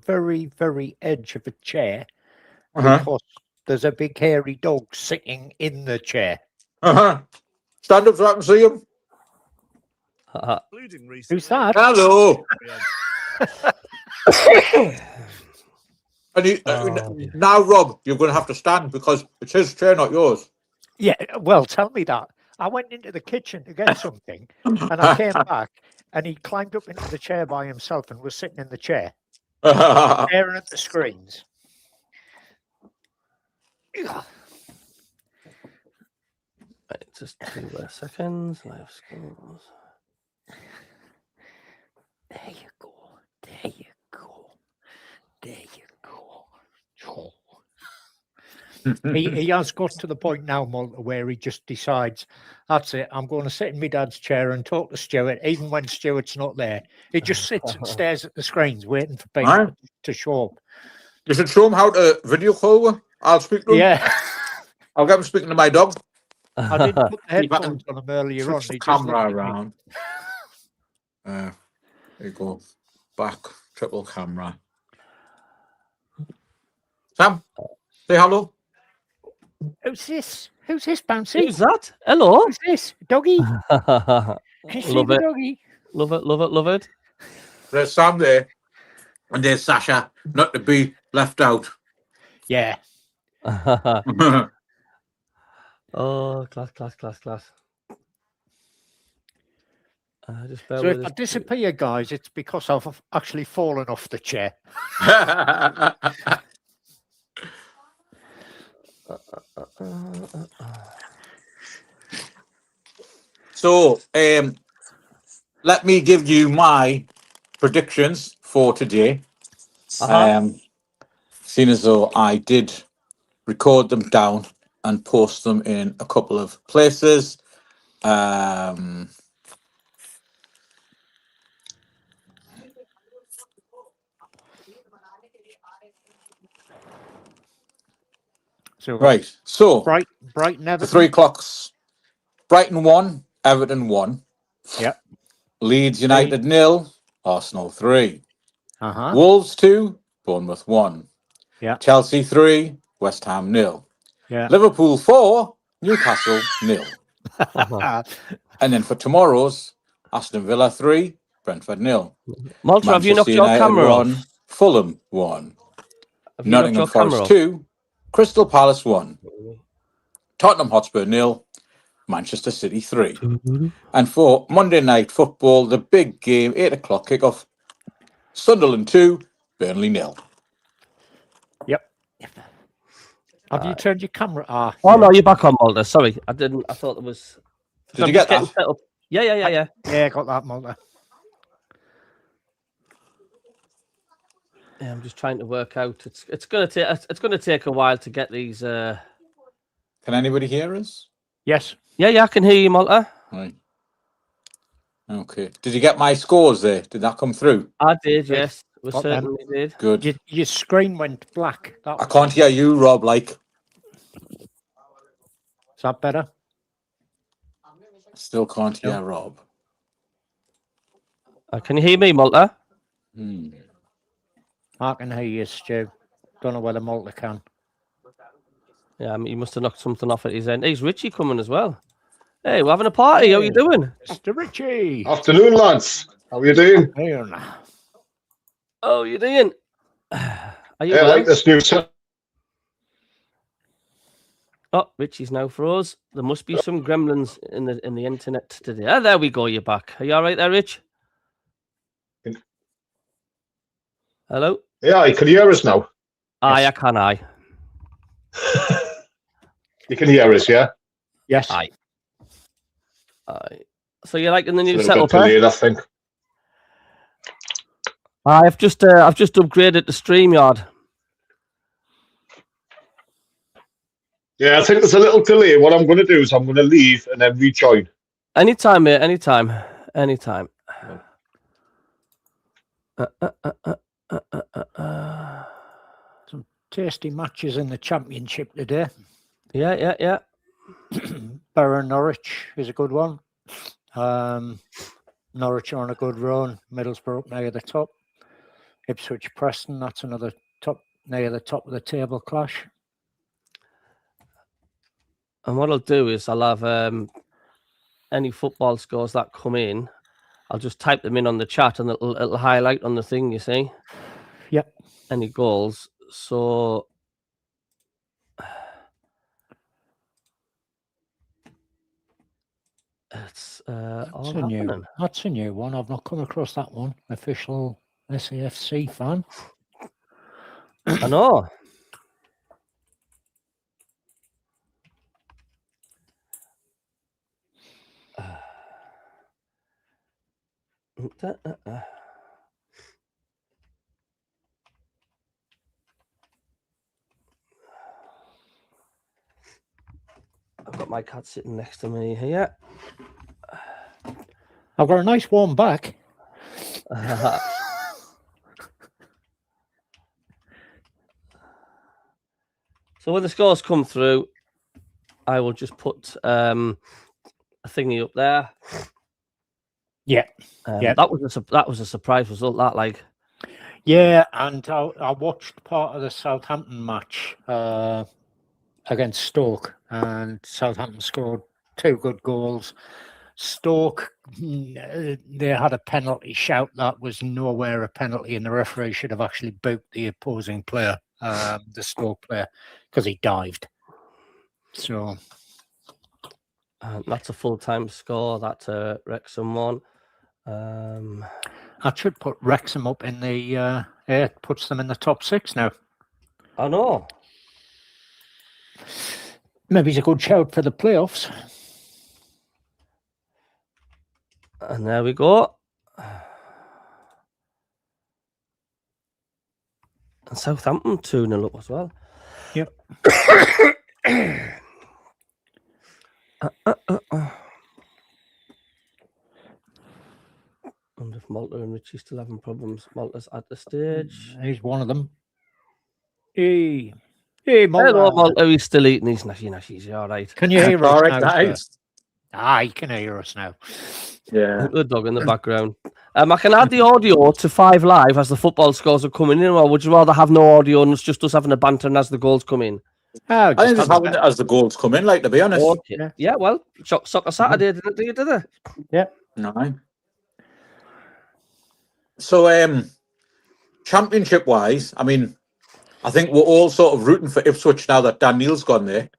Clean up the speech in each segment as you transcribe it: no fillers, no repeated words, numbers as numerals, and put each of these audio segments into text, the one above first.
very, very edge of a chair because there's a big hairy dog sitting in the chair. Stand up so I can see him. Who's that? Hello. Now, Rob, you're going to have to stand because it's his chair, not yours. Yeah, well, tell me that. I went into the kitchen to get something and I came back and he climbed up into the chair by himself and was sitting in the chair, staring at the screens. Right, just 2 seconds. Live schools. There you go. There you go. There you go. He has got to the point now, Malta, where he just decides, that's it, I'm going to sit in my dad's chair and talk to Stuart, even when Stuart's not there. He just sits and stares at the screens, waiting for people to show up. You should show him how to video call. I'll speak to him. Yeah. I'll get him speaking to my dog. I didn't put the headphones on him earlier on. The camera around. There you go. Back, triple camera. Sam, say hello. Who's this? Who's this, Bouncy? Who's that? Hello. Who's this? Doggy? Love it. Doggy? Love it, love it, love it. There's Sam there. And there's Sasha, not to be left out. Yeah. Oh, class. So if I disappear, guys, it's because I've actually fallen off the chair. So, let me give you my predictions for today. Seeing as though I did record them down and post them in a couple of places. So Brighton, Everton. the 3 o'clocks. Brighton 1, Everton 1. Yep. Leeds United 0, Arsenal 3. Wolves 2, Bournemouth 1. Yeah. Chelsea 3, West Ham 0. Yeah. Liverpool 4, Newcastle 0. And then for tomorrow's, Aston Villa 3, Brentford 0. Malta, have you knocked your camera on? Fulham 1. Nottingham Forest 2, Crystal Palace 1. Tottenham Hotspur 0, Manchester City 3. And for Monday Night Football, the big game, 8 o'clock kickoff, Sunderland 2, Burnley 0. Yep. Have you turned your camera off? Oh, no, you're back on, Malta. Sorry, I didn't. I thought it was... Did you get that? Set up. Yeah. Yeah, I got that, Malta. Yeah, I'm just trying to work out. It's gonna take a while to get these. Can anybody hear us? Yes. Yeah, I can hear you, Malta. Right. Okay. Did you get my scores there? Did that come through? I did. Yes, we certainly did. Good. Your screen went black. I can't hear you, Rob. Like. Is that better? Still can't hear Rob. Can you hear me, Malta? I can hear you, Stu. Don't know whether Malta can. Yeah, I mean, you must have knocked something off at his end. Hey, is Richie coming as well? Hey, we're having a party. How are you doing? Mr. Richie. Afternoon, lads. How are you doing? Oh, you doing? Are you I well? like this new set. Oh, Richie's now froze. There must be some gremlins in the internet today. Ah, there we go. You're back. Are you all right there, Rich? Hello? Yeah, you can hear us now. Aye, I can. Aye. You can hear us, yeah? Yes. Aye. Aye. So you're liking the new It's a little setup, bit delayed, I think. I've just upgraded the StreamYard. Yeah, I think there's a little delay. What I'm going to do is I'm going to leave and then rejoin. Anytime, mate. Anytime. Some tasty matches in the Championship today. Yeah. Borough Norwich is a good one. Norwich are on a good run. Middlesbrough up near the top. Ipswich Preston, that's another near the top of the table clash. And what I'll do is I'll have any football scores that come in. I'll just type them in on the chat, and it'll highlight on the thing. You see? Yep. Any goals? So it's all happening. That's a new one. I've not come across that one. Official SAFC fan. I know. I've got my cat sitting next to me here. I've got a nice warm back. So when the scores come through, I will just put a thingy up there. Yeah, That was a surprise result. That like. Yeah, and I watched part of the Southampton match against Stoke, and Southampton scored 2 good goals. Stoke, they had a penalty shout that was nowhere a penalty, and the referee should have actually booked the opposing player, the Stoke player, because he dived. So that's a full-time score. That's Wrexham won. That should put Wrexham up in the it puts them in the top 6 now. I know. Maybe it's a good shout for the playoffs. And there we go. And Southampton 2-0 up as well. Yep. I wonder if Malta and Richie still having problems. Malta's at the stage. He's one of them. Hey, Malta. Hello, Malta. He's still eating his nashies. You all right? Can you hear us All right, now? guys. You can hear us now. Yeah. The dog in the background. I can add the audio to 5 Live as the football scores are coming in, or would you rather have no audio and it's just us having a banter and as the goals come in? Oh, I think just having it as the goals come in, like, to be honest. Okay. Yeah, well, Soccer Saturday, didn't it, did it? Yeah. No. So, championship-wise, I mean, I think we're all sort of rooting for Ipswich now that Dan Neil's gone there.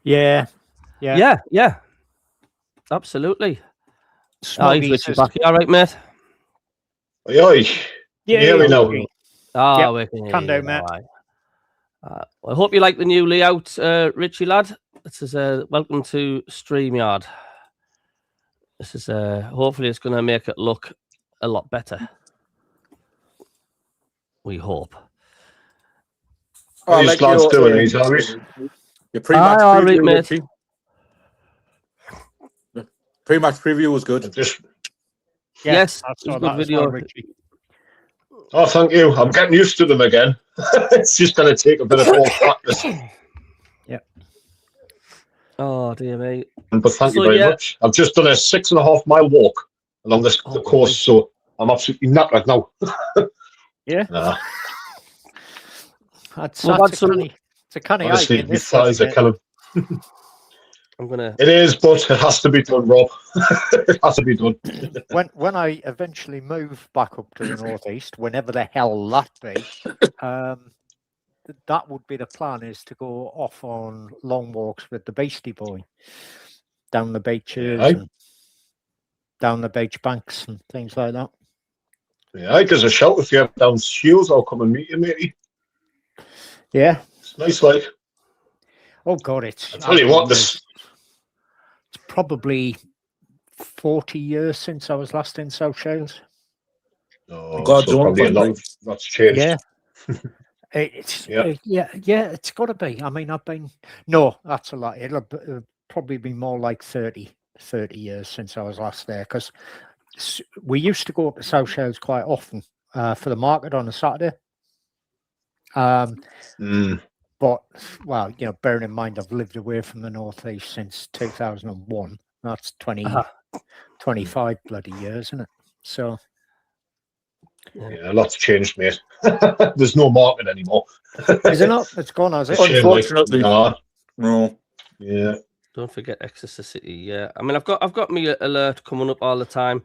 Yeah. Absolutely. He's Smoggy Richie says- back. You all right, mate? Oi. Yeah, we know. Oh, Yep, we can hear can you do, now, mate. aye. I hope you like the new layout, Richie lad. This is welcome to StreamYard. This is hopefully it's going to make it look a lot better. We hope. These lads doing these, Irish. Your pre-match Aye, all right, preview, mate. Richie. The pre-match preview was good. Yes, I it's saw a good that as video. well, Richie. Oh, thank you. I'm getting used to them again. It's just going to take a bit of more practice. Oh dear me. But thank you very much. I've just done a 6.5 mile walk along the course, so I'm absolutely knackered now. Yeah. Nah. It's a canny Honestly, hike in my this thighs are weather. killing. I'm gonna. It is, but it has to be done, Rob. It has to be done. When I eventually move back up to the northeast, whenever the hell that be, that would be the plan, is to go off on long walks with the Beastie Boy down the beaches and down the beach banks and things like that. Yeah, give us a shout if you're down Shields. I'll come and meet you, matey. Yeah. It's nice, like. Oh God, I tell you what, this. It's probably 40 years since I was last in South Shields. Oh, God's so own probably a lot's changed. Yeah. It's it's got to be. I mean, no, that's a lot. It'll probably be more like 30 years since I was last there, because we used to go up to South Shields quite often for the market on a Saturday. But, well, bearing in mind I've lived away from the northeast since 2001. That's 25 bloody years, isn't it? So Yeah, a lot's changed, mate. There's no market anymore. Is it not? It's gone, has it? Unfortunately. No. Yeah. Don't forget Exeter City. Yeah, I mean, I've got my alert coming up all the time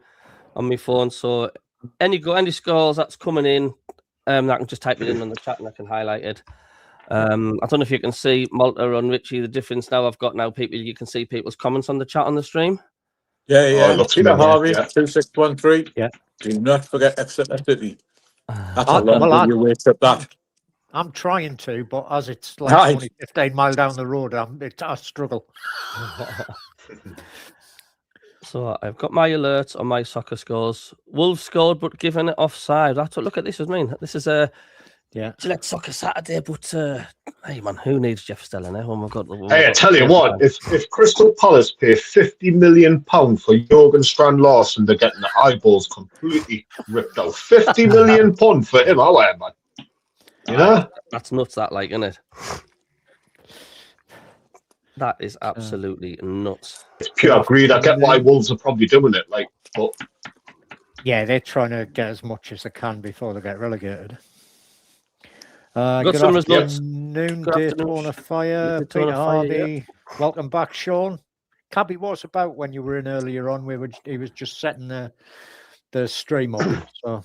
on my phone. So any scores that's coming in, I can just type it in on the chat and I can highlight it. I don't know if you can see Malta and Richie the difference now. I've got now people. You can see people's comments on the chat on the stream. Yeah. Looks Peter familiar, Harvey, yeah. 2613. Yeah. Do not forget Exeter City. That's a Well, long video wait up that. I'm trying to, but as it's like Right. only 15 miles down the road, I struggle. So I've got my alerts on my soccer scores. Wolves scored, but given it offside. Look at this. I mean, this is a Gillette Soccer Saturday, but hey man, who needs Jeff Stelling? Oh my God! Hey, I tell you what, if Crystal Palace pay £50 million for Jurgen Strand Larsen, they're getting the eyeballs completely ripped out. £50 million for him, I wear, man. You know, that's nuts. That like, isn't it? That is absolutely nuts. It's pure greed. I get why Wolves are probably doing it, like, but yeah, they're trying to get as much as they can before they get relegated. Got good some results. afternoon, Good Daytona Fire, Daytona Peter Fire, Harvey. Welcome back, Sean. Cabby, what's about when you were in earlier on? He was just setting the stream up. So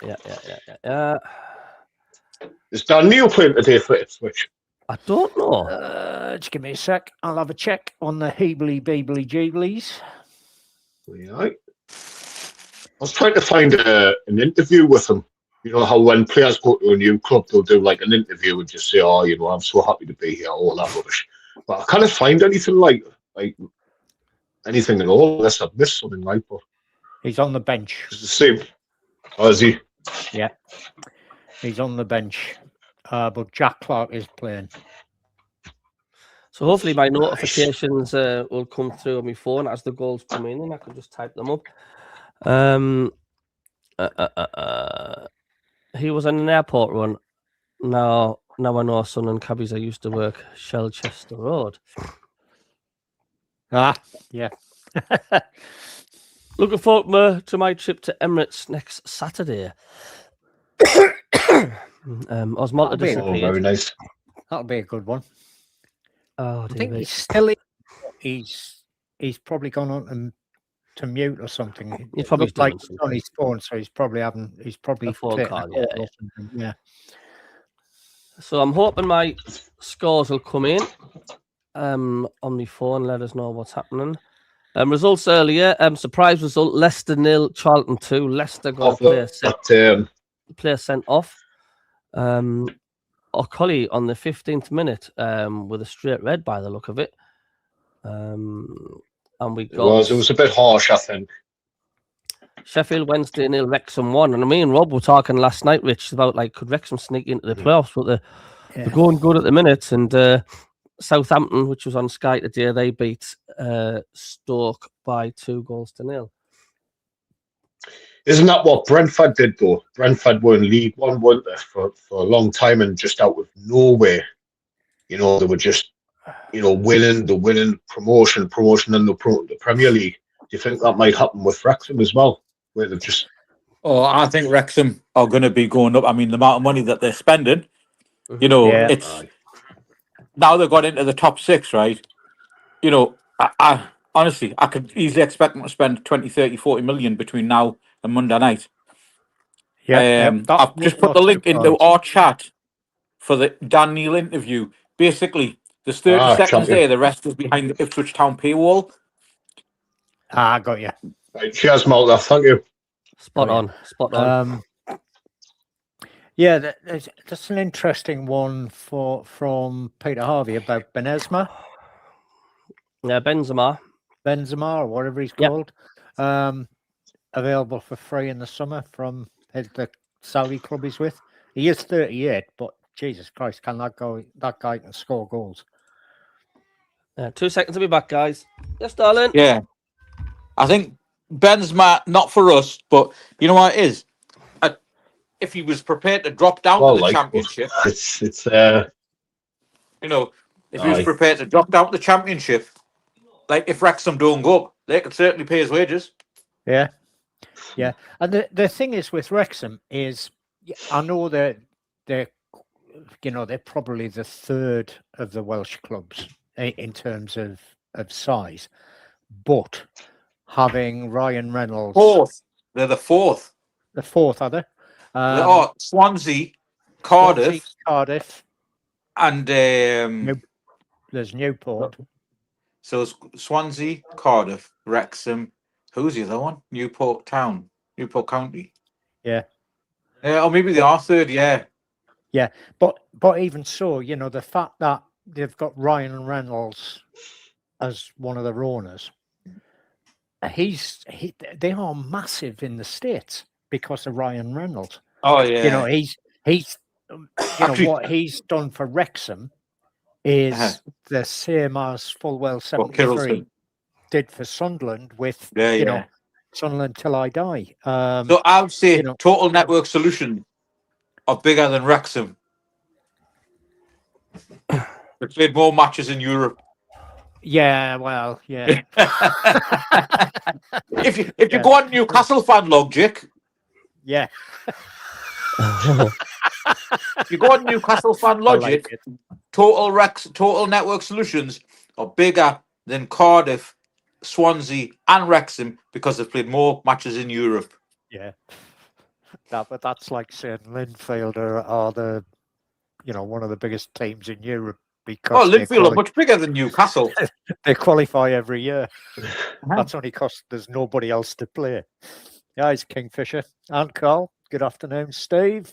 Yeah. is Dan Neil playing today for Ipswich? I don't know. Just give me a sec. I'll have a check on the Heebly Beebly Jeeblies. Right. I was trying to find an interview with him. You know how when players go to a new club, they'll do like an interview and just say, "Oh, you know, I'm so happy to be here," all that rubbish. But I can't find anything like anything at all unless I've missed something like. But he's on the bench. It's the same. Oh, is he? Yeah, he's on the bench. But Jack Clark is playing. So hopefully my notifications will come through on my phone as the goals come in, and I can just type them up. He was on an airport run. Now I know Son and Cabbies I used to work Shelchester Road. Yeah. Looking forward to my trip to Emirates next Saturday. Osmalta disappeared. very nice. That'll be a good one. Oh, I think he's still in. He's probably gone on to mute or something. He's probably like something on his phone, so he's probably a phone taking call. a call or something. Yeah. So I'm hoping my scores will come in on my phone. Let us know what's happening. Results earlier. Surprise result: Leicester 0, Charlton 2. Leicester got a player sent off. O'Cully on the 15th minute with a straight red by the look of it. And we got It was a bit harsh, I think. Sheffield Wednesday 0, Wrexham 1. And me and Rob were talking last night, Rich, about like could Wrexham sneak into the playoffs, but they're going good at the minute. And Southampton, which was on Sky today, they beat Stoke by 2-0. Isn't that what Brentford did, though? Brentford were in League One, weren't they, for a long time, and just out of nowhere, you know, they were just, you know, winning promotion in the Premier League. Do you think that might happen with Wrexham as well, where they've just? Oh, I think Wrexham are going to be going up. I mean, the amount of money that they're spending, you know, it's now they've got into the top 6, right? You know, I honestly, I could easily expect them to spend 20, 30, 40 million between now and Monday night. I've just put the link into our chat for the Dan Neil interview. Basically, there's 30 seconds there. The rest is behind the Ipswich Town paywall. Got you. Right, cheers, Malta. Thank you. Spot on. Yeah, that's an interesting one from Peter Harvey about Benzema. Yeah, Benzema or whatever he's called. Available for free in the summer from the Saudi club he's with. He is 38, but Jesus Christ, can that guy can score goals? 2 seconds to be back, guys. Yes, darling. Yeah, I think Benzema, not for us, but you know what it is. If he was prepared to drop down to the Championship, it's you know, if he was prepared to drop down to the Championship, like if Wrexham don't go up, they could certainly pay his wages. Yeah. Yeah, and the thing is with Wrexham is, I know that they're probably the third of the Welsh clubs in terms of size, but having Ryan Reynolds, Fourth. They're the fourth. the fourth, are they? Swansea, Cardiff, Cardiff, and there's Newport. So it's Swansea, Cardiff, Wrexham. Who's the other one? Newport County. Yeah. Or maybe they are third. Yeah. Yeah, but even so, the fact that they've got Ryan Reynolds as one of their owners, they are massive in the States because of Ryan Reynolds. Oh yeah. He's Actually, what he's done for Wrexham is the same as Fulwell 73 did for Sunderland with Sunderland Till I Die. So I would say Total Network Solution are bigger than Wrexham. They played more matches in Europe. Yeah, well, yeah. if you go on Newcastle fan logic, yeah. if you go on Newcastle fan logic, Total Network Solutions are bigger than Cardiff, Swansea, and Wrexham because they've played more matches in Europe. Yeah. But that's like saying Linfield are the one of the biggest teams in Europe because Linfield are much bigger than Newcastle. They qualify every year. That's only because there's nobody else to play. Yeah, it's Kingfisher and Carl. Good afternoon, Steve.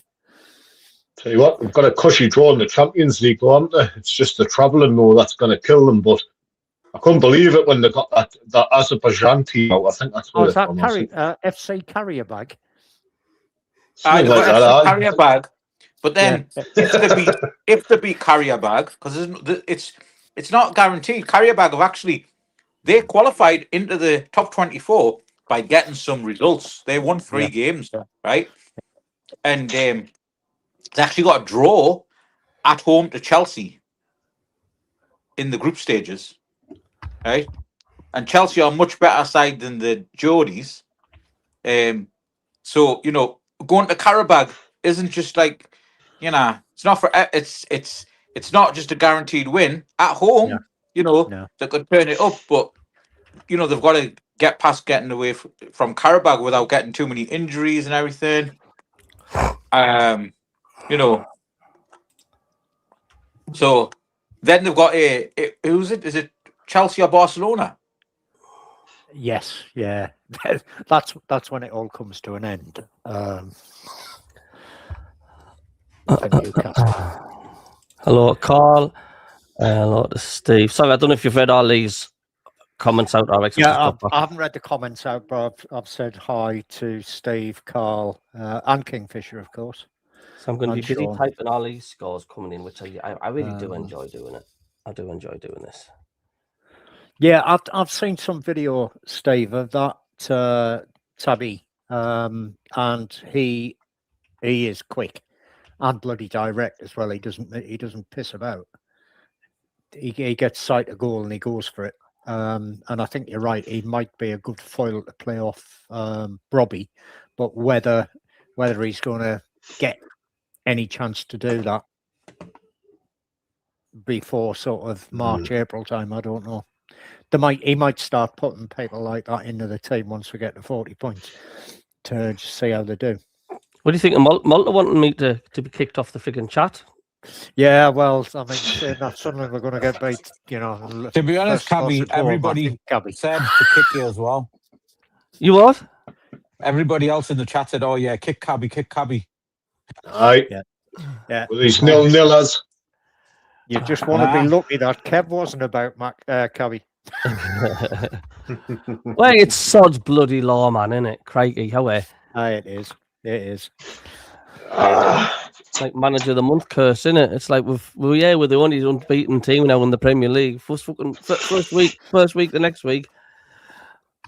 Tell you what, we've got a cushy draw in the Champions League, haven't they? It's just the travelling though that's going to kill them. But I couldn't believe it when they got that Azerbaijan team out. I think that's what is that FC Carrier Bag? I know FC Carrier Bag, but then if they beat Carrier Bag, because it's not guaranteed. Carrier Bag they qualified into the top 24 by getting some results. They won 3 games, right? And they actually got a draw at home to Chelsea in the group stages, right? And Chelsea are a much better side than the Geordies. So going to Karabag isn't just like, it's not for it's not just a guaranteed win at home. They could turn it up, but they've got to get past getting away from Karabag without getting too many injuries and everything. So then they've got who's it? Is it Chelsea or Barcelona? Yes, yeah. That's when it all comes to an end. Hello, Carl. Hello to Steve. Sorry, I don't know if you've read all these comments out. Alex. Yeah, I haven't read the comments out, but I've said hi to Steve, Carl, and Kingfisher, of course. So I'm going to be busy typing all these scores coming in, which I really do enjoy doing it. I do enjoy doing this. Yeah, I've seen some video, Steve, of that Tabby, and he is quick and bloody direct as well. He doesn't piss about. He gets sight of goal and he goes for it. And I think you're right. He might be a good foil to play off Robbie, but whether he's going to get any chance to do that before sort of March, April time, I don't know. He might start putting people like that into the team once we get to 40 points to just see how they do. What do you think of Malta wanting me to be kicked off the frigging chat? Yeah, well, I mean, saying that suddenly we're going to get beat, To be honest, Cabby, everybody said to kick you as well. You what? Everybody else in the chat said, "Oh yeah, kick Cabby, kick Cabby." Aye. Yeah. Well, these nil-nillers. You just want to be lucky that Kev wasn't about Cabby. Well, it's sod's bloody law, man, isn't it? Crikey, how It is. It is. It's like manager of the month curse, isn't it? It's like we're the only unbeaten team now in the Premier League. First week, the next week.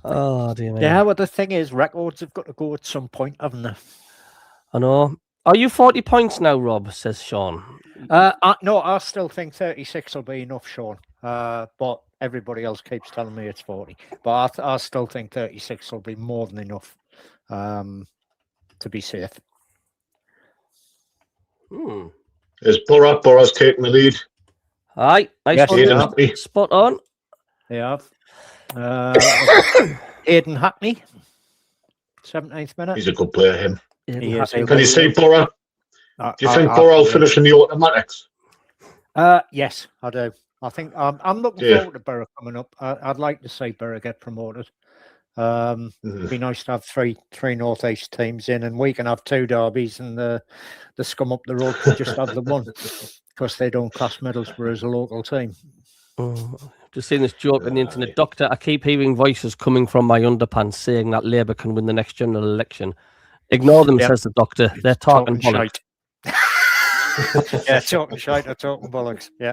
Oh dear me. Yeah, well, the thing is, records have got to go at some point, haven't they? I know. Are you 40 points now, Rob? Says Sean. No, I still think 36 will be enough, Sean. But everybody else keeps telling me it's 40. But I still think 36 will be more than enough. to be safe. Is Borough's taking the lead? Aye, nice Yes, one. they Neil. have. Spot on. They have. Aidan Hackney, 17th minute. He's a good player, him. He is. Can you see Borough? Do Do you think Borough will finish in the automatics? Yes, I do. I think I'm looking forward to Borough coming up. I'd like to see Borough get promoted. It'd be nice to have three North East teams in, and we can have 2 derbies, and the scum up the road can just have the one, because they don't class Middlesbrough as a local team. Just seen this joke on the internet. Doctor, I keep hearing voices coming from my underpants saying that Labour can win the next general election. Ignore them, says the doctor. They're talking bollocks. Yeah, talking shite or talking bollocks. Yeah.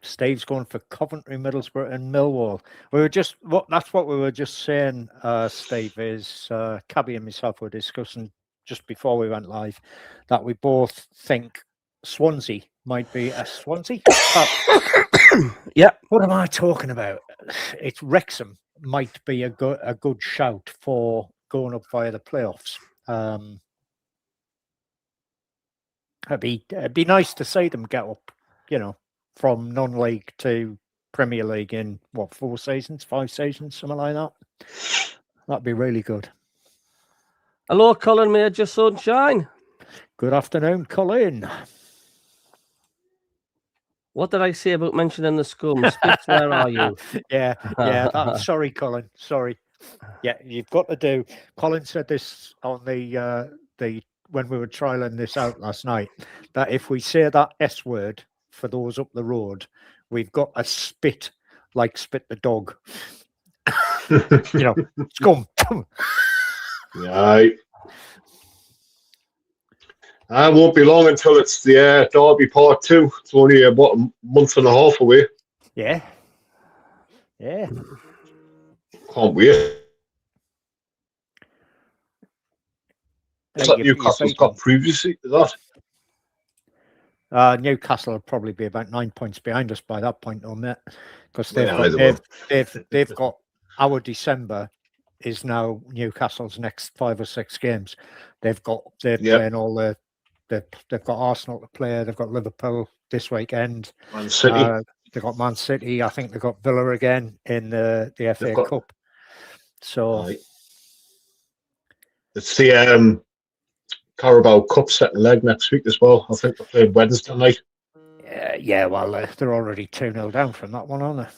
Steve's going for Coventry, Middlesbrough, and Millwall. That's what we were just saying, Steve, is Cabby and myself were discussing just before we went live that we both think Swansea might be a Swansea. Yeah. What am I talking about? It's Wrexham might be a good shout for going up via the playoffs. It'd be nice to see them get up, from non-league to Premier League in 4 seasons, 5 seasons, something like that. That'd be really good. Hello, Colin Major Sunshine. Good afternoon, Colin. What did I say about mentioning the scum? Spitz, where are you? Yeah. Sorry, Colin. Sorry. Yeah, you've got to do. Colin said this on the when we were trialing this out last night, that if we say that S word for those up the road, we've got a spit like Spit the dog. Scum. Right. I won't be long until it's the Derby Part 2. It's only a month and a half away. Yeah. Can't wait. What's that Newcastle's got previously to that? Newcastle will probably be about 9 points behind us by that point on that, because they've got our December is now Newcastle's next 5 or 6 games. They're playing all they've got Arsenal to play. They've got Liverpool this weekend. Man City. They've got Man City. I think they've got Villa again in the FA Cup. So it's the Carabao Cup second leg next week as well. I think they're playing Wednesday night. Yeah, well, they're already 2-0 down from that one, aren't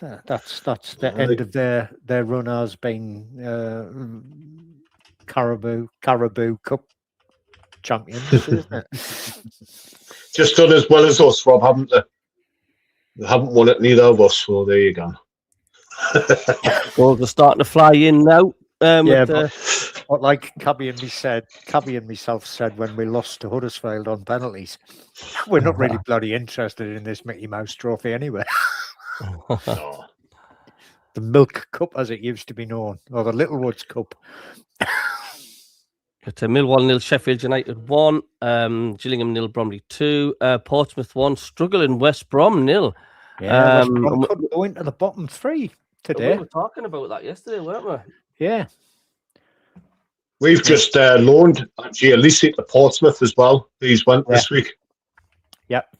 they? That's the end of their run has been Carabao Cup champions, isn't it? Just done as well as us, Rob, haven't they? They haven't won it, neither of us, so there you go. Goals are starting to fly in now. But like Cabby and myself said when we lost to Huddersfield on penalties, we're not really bloody interested in this Mickey Mouse trophy anyway. No. The Milk Cup, as it used to be known, or the Littlewoods Cup. It's a Millwall 0, Sheffield United 1, Gillingham 0, Bromley 2, Portsmouth 1, struggling West Brom 0. Yeah, West Brom couldn't go into the bottom 3 today. We were talking about that yesterday, weren't we? Yeah. We've just loaned actually Elise to Portsmouth as well. He's went this week. Yep.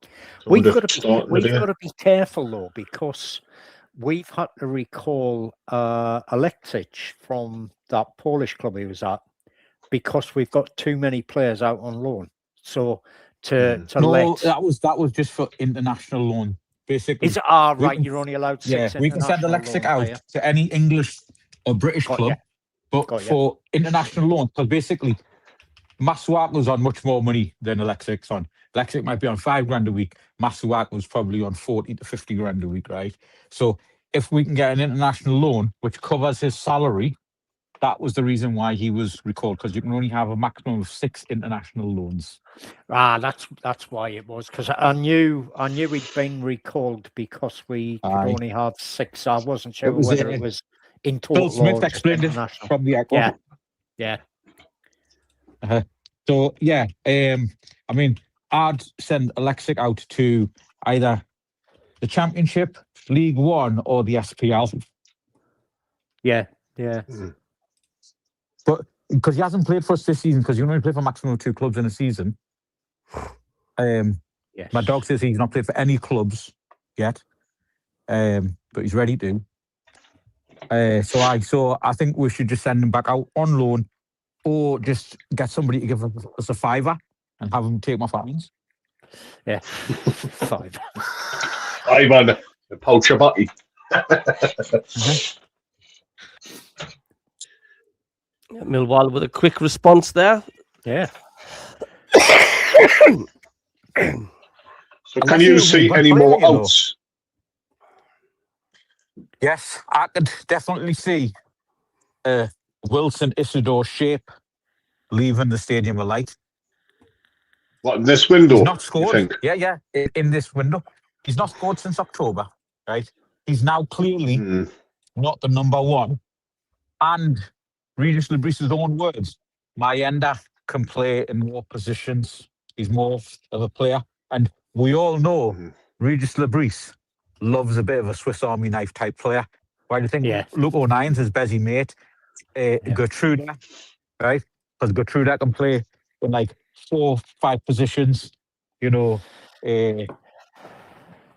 So We've got to be careful though, because we've had to recall Alexic from that Polish club he was at, because we've got too many players out on loan. So that was just for international loan. Basically, right? You're only allowed 6. We can send Alexic out to any English or British club, but for international loan, because basically Masuaku's on much more money than Alexic's on. Alexic might be on $5,000 a week. Masuaku's probably on 40 to 50 grand a week, right? So if we can get an international loan which covers his salary, that was the reason why he was recalled, because you can only have a maximum of 6 international loans. That's why it was, because I knew he'd been recalled because we could only have 6. I wasn't sure whether it was in total. Bill Smith explained it from the echo. Yeah. So I mean, I'd send Alexic out to either the Championship, League One, or the SPL. Yeah. But because he hasn't played for us this season, because you only play for maximum of 2 clubs in a season. Yes. My dog says he's not played for any clubs yet, but he's ready to. So I think we should just send him back out on loan, or just get somebody to give us a £5 and have him take my fines. Yeah. 5. I'm on a poacher butty. Millwall with a quick response there. Yeah. So can you see any more outs? Yes, I could definitely see Wilson Isidore Shape leaving the Stadium of Light. What, in this window? He's not scored. You think? Yeah, in this window. He's not scored since October, right? He's now clearly not the number one. And Regis Lebris's own words, Mayenda can play in more positions. He's more of a player. And we all know Regis Lebris loves a bit of a Swiss Army knife type player. Why do you think Luke O'Nine's his busy mate? Gertruda, right? Because Gertruda can play in like 4-5 positions, you know,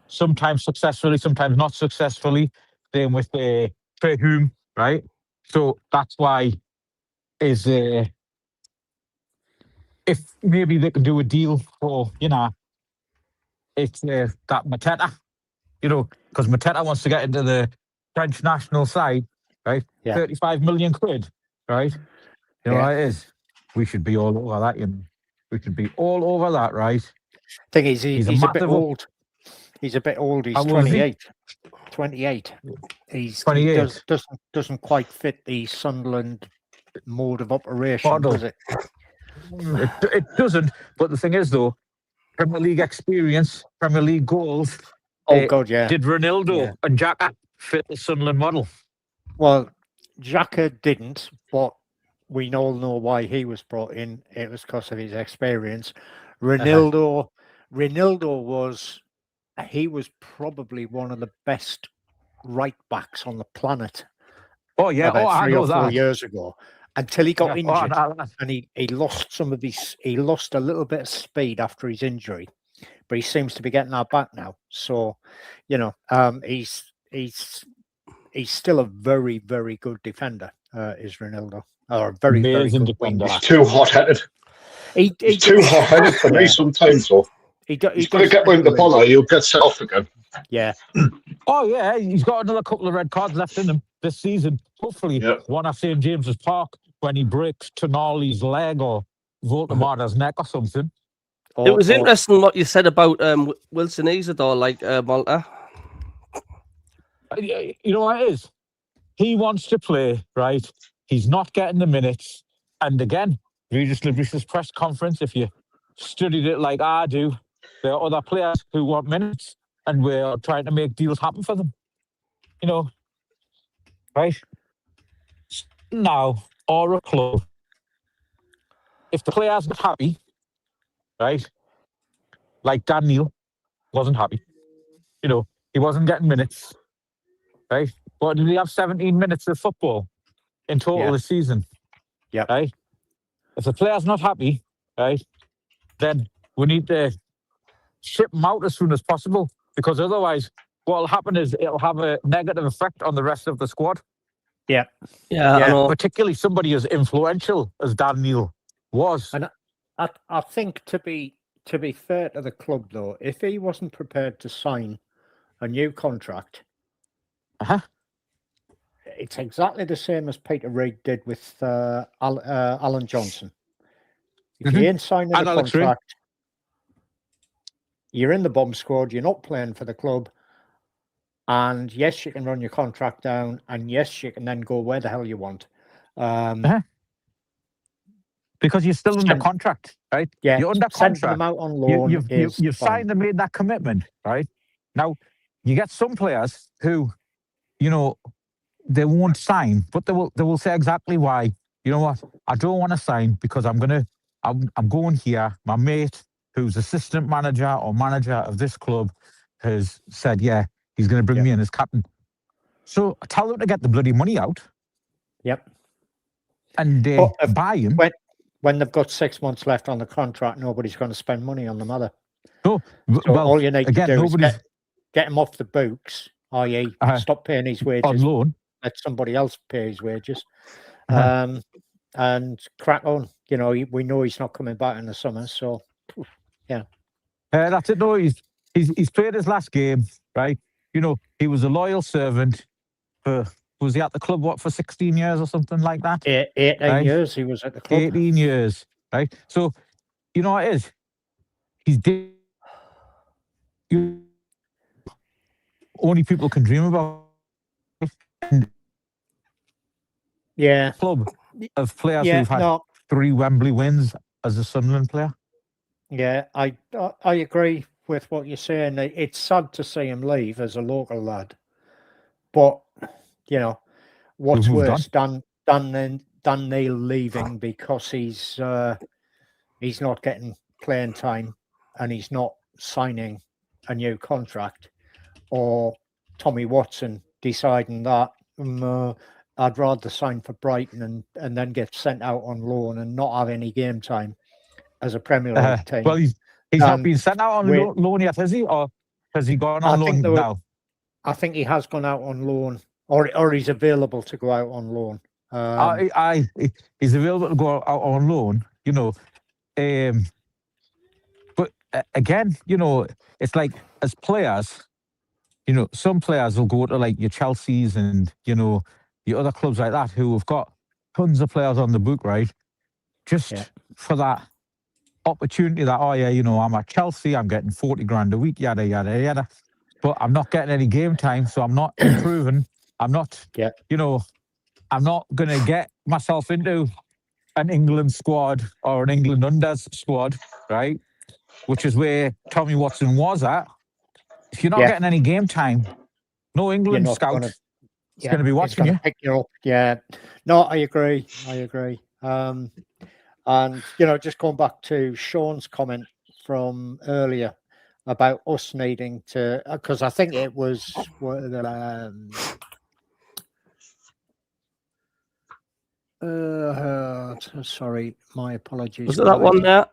sometimes successfully, sometimes not successfully. Same with Trey Hume, right? So that's why if maybe they can do a deal for, it's that Mateta, because Mateta wants to get into the French national side, right? Yeah. 35 million quid, right? You know what it is? We should be all over that, We should be all over that, right? Thing is, he's a bit old. He's a bit old. He's 28. 28. He's 28. He doesn't quite fit the Sunderland mode of operation, does it? It doesn't. But the thing is, though, Premier League experience, Premier League goals. Oh, God, yeah. Did Ronaldo and Xhaka fit the Sunderland model? Well, Xhaka didn't, but we all know why he was brought in. It was because of his experience. Ronaldo was probably one of the best right backs on the planet. Oh yeah, about 3 or 4 that. years ago, until he got injured, and he lost he lost a little bit of speed after his injury, but he seems to be getting that back now. So, he's still a very, very good defender. Is Ronaldo, or a very, very good defender? He's too hot-headed. He's too hot-headed for me sometimes, though. He's got to get behind the ball, or he'll get set off again. Yeah. Oh, yeah. He's got another couple of red cards left in him this season. Hopefully, one at St. James's Park when he breaks Tonali's leg or Voldemort's neck or something. It was interesting what you said about Wilson Isidore, Malta. You know what it is? He wants to play, right? He's not getting the minutes. And again, Regis Lebris's press conference, if you studied it like I do, there are other players who want minutes, and we're trying to make deals happen for them. Right? Now, or a club, if the player's not happy, right? Like Dan Neil wasn't happy. He wasn't getting minutes, right? But did he have 17 minutes of football in total this season? Yeah. Right? If the player's not happy, right, then we need to ship him out as soon as possible, because otherwise what will happen is it'll have a negative effect on the rest of the squad. Yeah. Particularly somebody as influential as Dan Neil was. And I think to be fair to the club, though, if he wasn't prepared to sign a new contract, it's exactly the same as Peter Reid did with Alan Johnson. If you ain't signing a contract, you're in the bomb squad, you're not playing for the club, and yes, you can run your contract down, and yes, you can then go where the hell you want. Because you're still under contract, right? Yeah, you're under sending contract. them out on loan. You've signed and made that commitment, right? Now, you get some players who, they won't sign, but they will say exactly why. You know what? I don't want to sign because I'm going here. My mate, who's assistant manager or manager of this club, has said, yeah, he's going to bring me in as captain. So tell them to get the bloody money out. Yep. And buy him. When they've got 6 months left on the contract, nobody's going to spend money on them, other. No, so all you need to do is get him off the books, i.e. stop paying his wages. On loan. Let somebody else pay his wages. And crack on. You know, we know he's not coming back in the summer, so yeah. That's it. No, he's played his last game, right? You know, he was a loyal servant for. Was he at the club, for 16 years or something like that? 18 years he was at the club. 18 years, right? So, you know what it is? He's dead. Only people can dream about. Yeah. Club of players who've had 3 Wembley wins as a Sunderland player. Yeah, I agree with what you're saying. It's sad to see him leave as a local lad. But, you know, what's worse than Neil leaving because he's not getting playing time and he's not signing a new contract, or Tommy Watson deciding that I'd rather sign for Brighton and then get sent out on loan and not have any game time as a Premier League team. Well, he's not been sent out on loan yet, has he? Or has he gone on loan now? I think he has gone out on loan, or he's available to go out on loan. He's available to go out on loan, you know. But again, you know, it's like as players, you know, some players will go to like your Chelseas and, you know, your other clubs like that who have got tons of players on the book, right? Just for that opportunity that, oh yeah, you know, I'm at Chelsea, I'm getting 40 grand a week, yada, yada, yada. But I'm not getting any game time, so I'm not improving. I'm not, you know, I'm not going to get myself into an England squad or an England unders squad, right? Which is where Tommy Watson was at. If you're not getting any game time, no England scout is going to be watching you. Pick you up. Yeah. No, I agree. And, you know, just going back to Sean's comment from earlier about us needing to, because I think it was, sorry, my apologies. Was it that one there?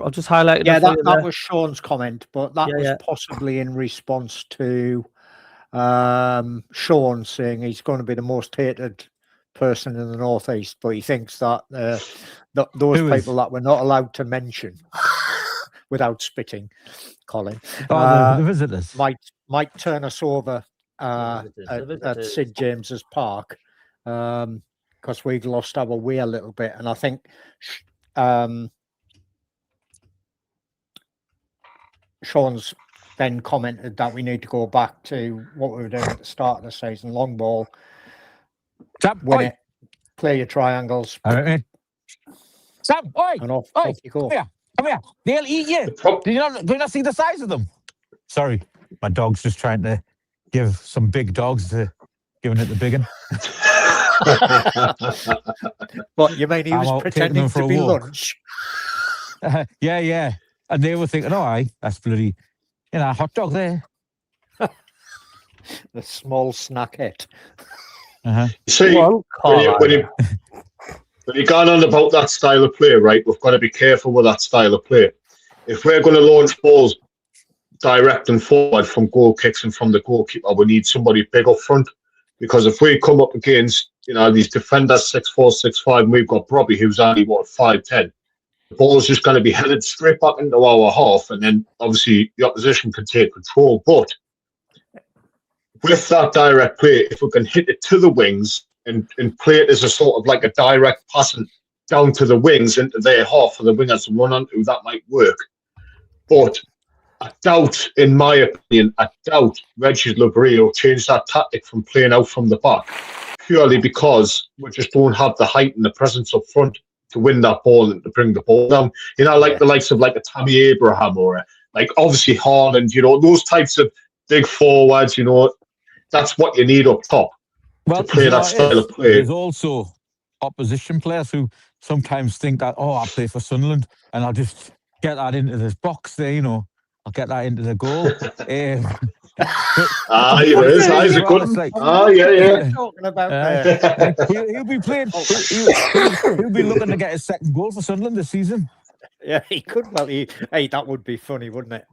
I'll just highlight it. Yeah, that was Sean's comment, but that was possibly in response to Sean saying he's going to be the most hated person in the Northeast, but he thinks that those people that we're not allowed to mention without spitting, Colin, the visitors might turn us over at Sid James's Park because we've lost our way a little bit, and I think Sean's then commented that we need to go back to what we were doing at the start of the season: long ball, win it, play your triangles. All right, man. Sam, and off you go. Come here. They'll eat you. Do you not see the size of them? Sorry, my dog's just trying to give some big dogs giving it the big one. What, you mean he was pretending to be lunch? Yeah. And they were thinking, that's bloody, you know, a hot dog there. The small snackette. See, when you're going on about that style of play, right, we've got to be careful with that style of play. If we're going to launch balls direct and forward from goal kicks and from the goalkeeper, we need somebody big up front. Because if we come up against, you know, these defenders 6'4", 6'5", and we've got Robbie who's only 5'10", the ball's just going to be headed straight back into our half, and then obviously the opposition can take control. But with that direct play, if we can hit it to the wings and play it as a sort of like a direct passing down to the wings into their half for the wingers to run onto, that might work. But I doubt, in my opinion, Regis Labrie changed that tactic from playing out from the back purely because we just don't have the height and the presence up front to win that ball and to bring the ball down. You know, like the likes of like a Tammy Abraham or like obviously Haaland, you know, those types of big forwards, you know, that's what you need up top to play that style of play. There's also opposition players who sometimes think that, I play for Sunderland and I'll just get that into this box there, you know. I'll get that into the goal. It is. He's a good. Like, yeah. Talking about there. like, he'll be playing. He'll be looking to get his second goal for Sunderland this season. Yeah, he could. Well, hey, that would be funny, wouldn't it?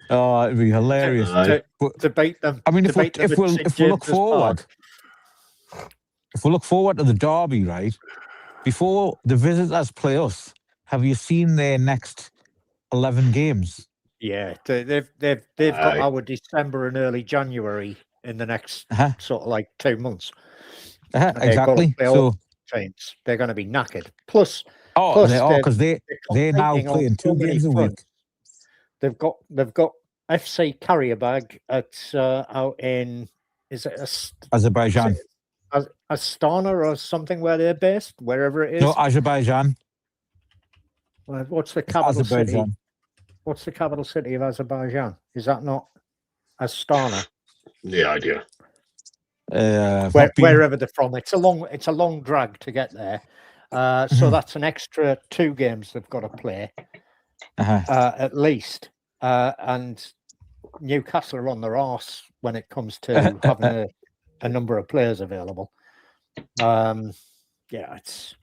Oh, it'd be hilarious. To beat them. I mean, if we look forward, Park. if we look forward to the derby, right? Before the visitors play us, have you seen their next 11 games? Yeah, they've got our December and early January in the next sort of like 2 months. Exactly. So they're going to be knackered. Plus they are, because they're now playing 2 games a week. They've got FC Karabakh at out in, is it Azerbaijan? Astana or something, where they're based, wherever it is. No, Azerbaijan. What's the capital Azerbaijan. city? What's the capital city of Azerbaijan? Is that not Astana? The idea. Wherever they're from, it's a long drag to get there. So that's an extra 2 games they've got to play, at least. And Newcastle are on their arse when it comes to having a number of players available. It's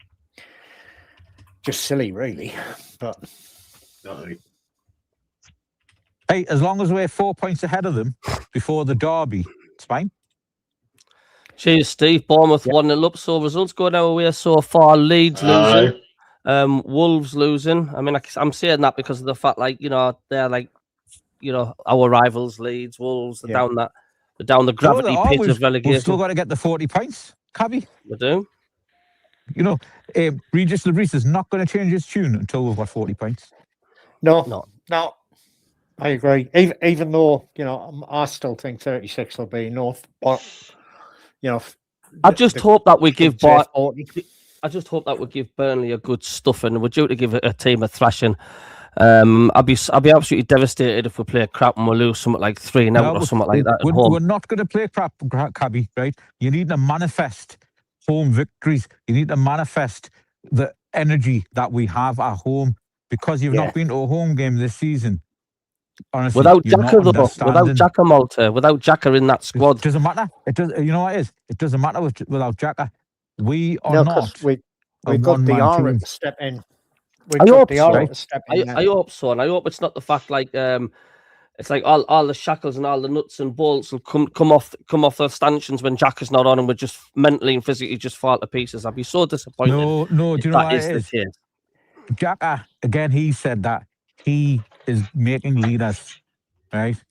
just silly, really. But hey, as long as we're 4 points ahead of them before the derby, it's fine. Cheers, Steve. Bournemouth 1-0 up. So results going our way so far. Leeds losing. Wolves losing. I mean, I'm saying that because of the fact, like, they're like, our rivals, Leeds, Wolves, they're down the gravity pit of relegation. We've still got to get the 40 points, Cabby. We do. Regis Lebris is not going to change his tune until we've got 40 points. No. I agree. Even though, I still think 36 will be enough, but I just hope that we give Burnley a good stuffing. We're due to give a team a thrashing. I'll be absolutely devastated if we play crap and we lose something like 3-0 or something like that at home. We're not going to play crap, Cabby, right? You need to manifest home victories. You need to manifest the energy that we have at home, because you've not been to a home game this season. Honestly, without Xhaka, without Xhaka, Malta, without Xhaka in that squad, it doesn't matter. It does. You know what it is? It doesn't matter without Xhaka. We are not. We've got Diarra to step in. I hope so, and I hope it's not the fact like it's like all the shackles and all the nuts and bolts will come off the stanchions when Xhaka's not on, and we're just mentally and physically just fall to pieces. I'd be so disappointed. No. Do you know what it is? Xhaka, again, he said that he is making leaders, right?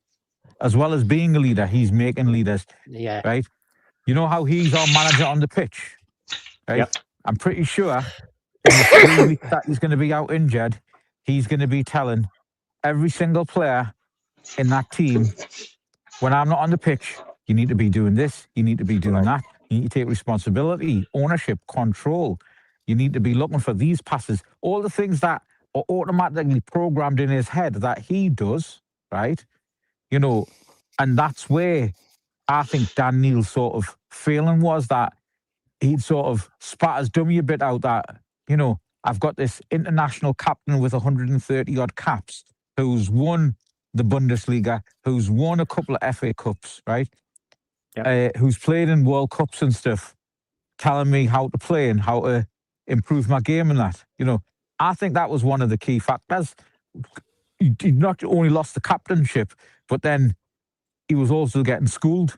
As well as being a leader, he's making leaders. Yeah. Right? You know how he's our manager on the pitch, right? Yep. I'm pretty sure in the 3 weeks that he's going to be out injured, he's going to be telling every single player in that team, when I'm not on the pitch, you need to be doing this, you need to be doing that, you need to take responsibility, ownership, control. You need to be looking for these passes, all the things that are automatically programmed in his head that he does, right? And that's where I think Dan Neil's sort of feeling was, that he'd sort of spat his dummy a bit out that, I've got this international captain with 130 odd caps who's won the Bundesliga, who's won a couple of FA Cups, right? Yep. Who's played in World Cups and stuff, telling me how to play and how to improve my game and that. I think that was one of the key factors. He not only lost the captainship, but then he was also getting schooled.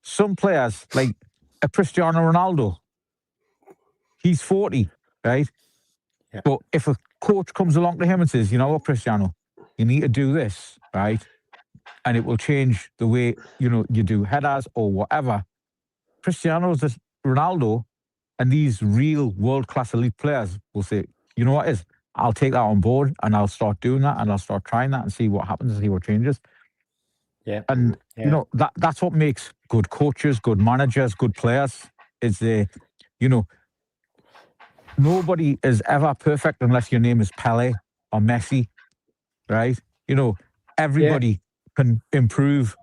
Some players, like a Cristiano Ronaldo, he's 40, right? Yeah. But if a coach comes along to him and says, you know what, Cristiano, you need to do this, right? And it will change the way, you do headers or whatever. Cristiano's Ronaldo and these real world-class elite players will say, you know what it is? I'll take that on board and I'll start doing that and I'll start trying that and see what happens and see what changes. Yeah. And, that's what makes good coaches, good managers, good players, is nobody is ever perfect unless your name is Pele or Messi, right? Everybody can improve.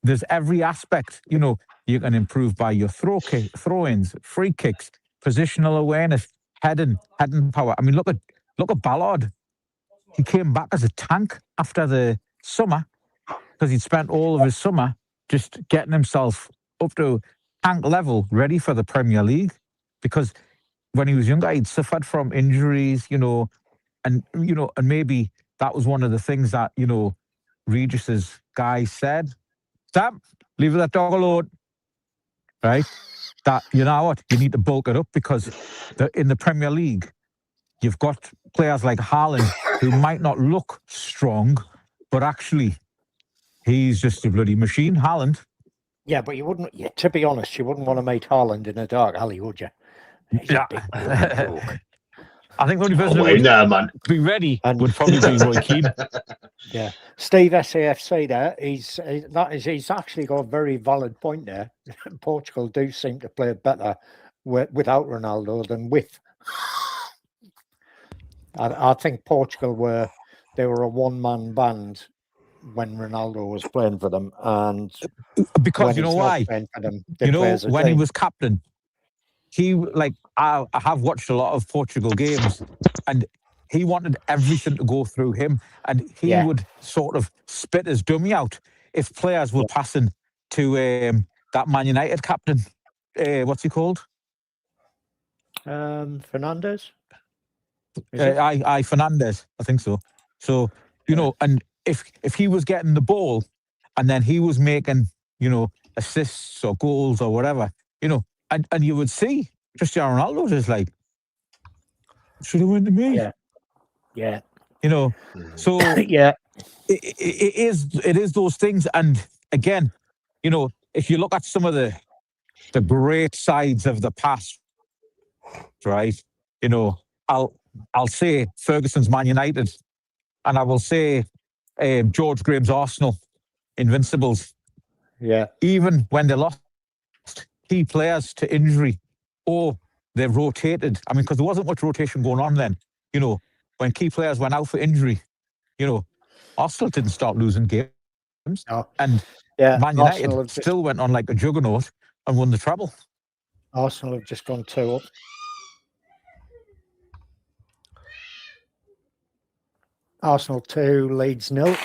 There's every aspect, you can improve by your throw-ins, free kicks, positional awareness, heading power. I mean, look at Ballard. He came back as a tank after the summer because he'd spent all of his summer just getting himself up to tank level, ready for the Premier League. Because when he was younger, he'd suffered from injuries, and maybe that was one of the things that, Regis's guy said, Sam, leave that dog alone. Right? That, you know what, you need to bulk it up because in the Premier League, you've got players like Haaland who might not look strong, but actually, he's just a bloody machine, Haaland. Yeah, but you wouldn't, to be honest, you wouldn't want to meet Haaland in a dark alley, would you? Yeah. I think the only person who would be ready would probably be Roy Keane. Yeah. Steve SAFC there, he's actually got a very valid point there. Portugal do seem to play better without Ronaldo than with. I think Portugal were a one-man band when Ronaldo was playing for them, and because you know why? Them, when he was captain, I have watched a lot of Portugal games, and he wanted everything to go through him, and he would sort of spit his dummy out if players were passing to that Man United captain. What's he called? Fernandes. Fernandes, I think so. So and if he was getting the ball, and then he was making assists or goals or whatever, and you would see Cristiano Ronaldo just like, should have went to me. Yeah. So yeah, it is those things. And again, if you look at some of the great sides of the past, right? I'll say Ferguson's Man United, and I will say George Graham's Arsenal, Invincibles. Yeah. Even when they lost key players to injury, or they rotated. I mean, because there wasn't much rotation going on then. When key players went out for injury, Arsenal didn't start losing games. No. And Man United still went on like a juggernaut and won the treble. Arsenal have just gone 2 up. Arsenal 2, Leeds 0.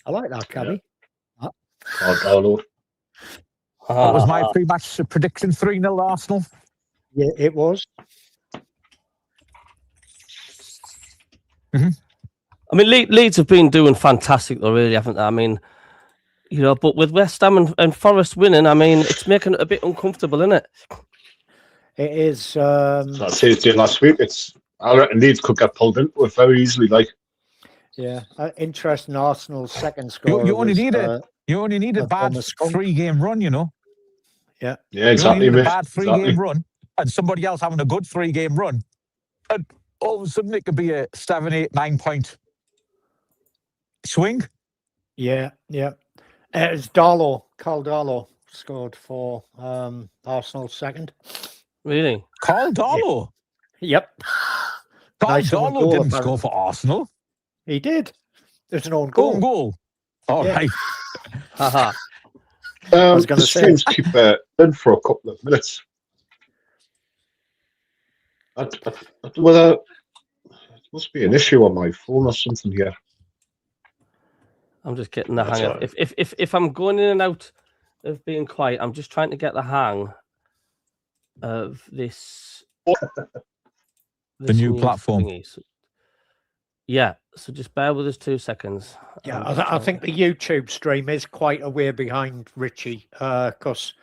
I like that, Cabby. That was my pre-match prediction, 3-0 Arsenal. Yeah, it was. Mm-hmm. I mean, Leeds have been doing fantastic, though, really, haven't they? I mean, but with West Ham and Forest winning, I mean, it's making it a bit uncomfortable, isn't it? It is. So I said it last week. I reckon Leeds could get pulled into it very easily. Yeah, interesting. Arsenal's second score. You only need a bad 3-game run, Yeah, exactly. You only need a bad 3-game run, and somebody else having a good 3-game run, and all of a sudden it could be a 7, 8, 9 point swing. Yeah. It's Carl Darlow scored for Arsenal's second. Really? Carl Darlow? Yep. Carl Darlow didn't score for Arsenal. He did. There's an own goal. Own goal. All right. Haha. I was going to say. Keep in for a couple of minutes. Whether it must be an issue on my phone or something here. I'm just getting the hang of it. If I'm going in and out of being quiet, I'm just trying to get the hang of this. The new platform. Yeah, so just bear with us 2 seconds. Yeah, I think the YouTube stream is quite a way behind Richie because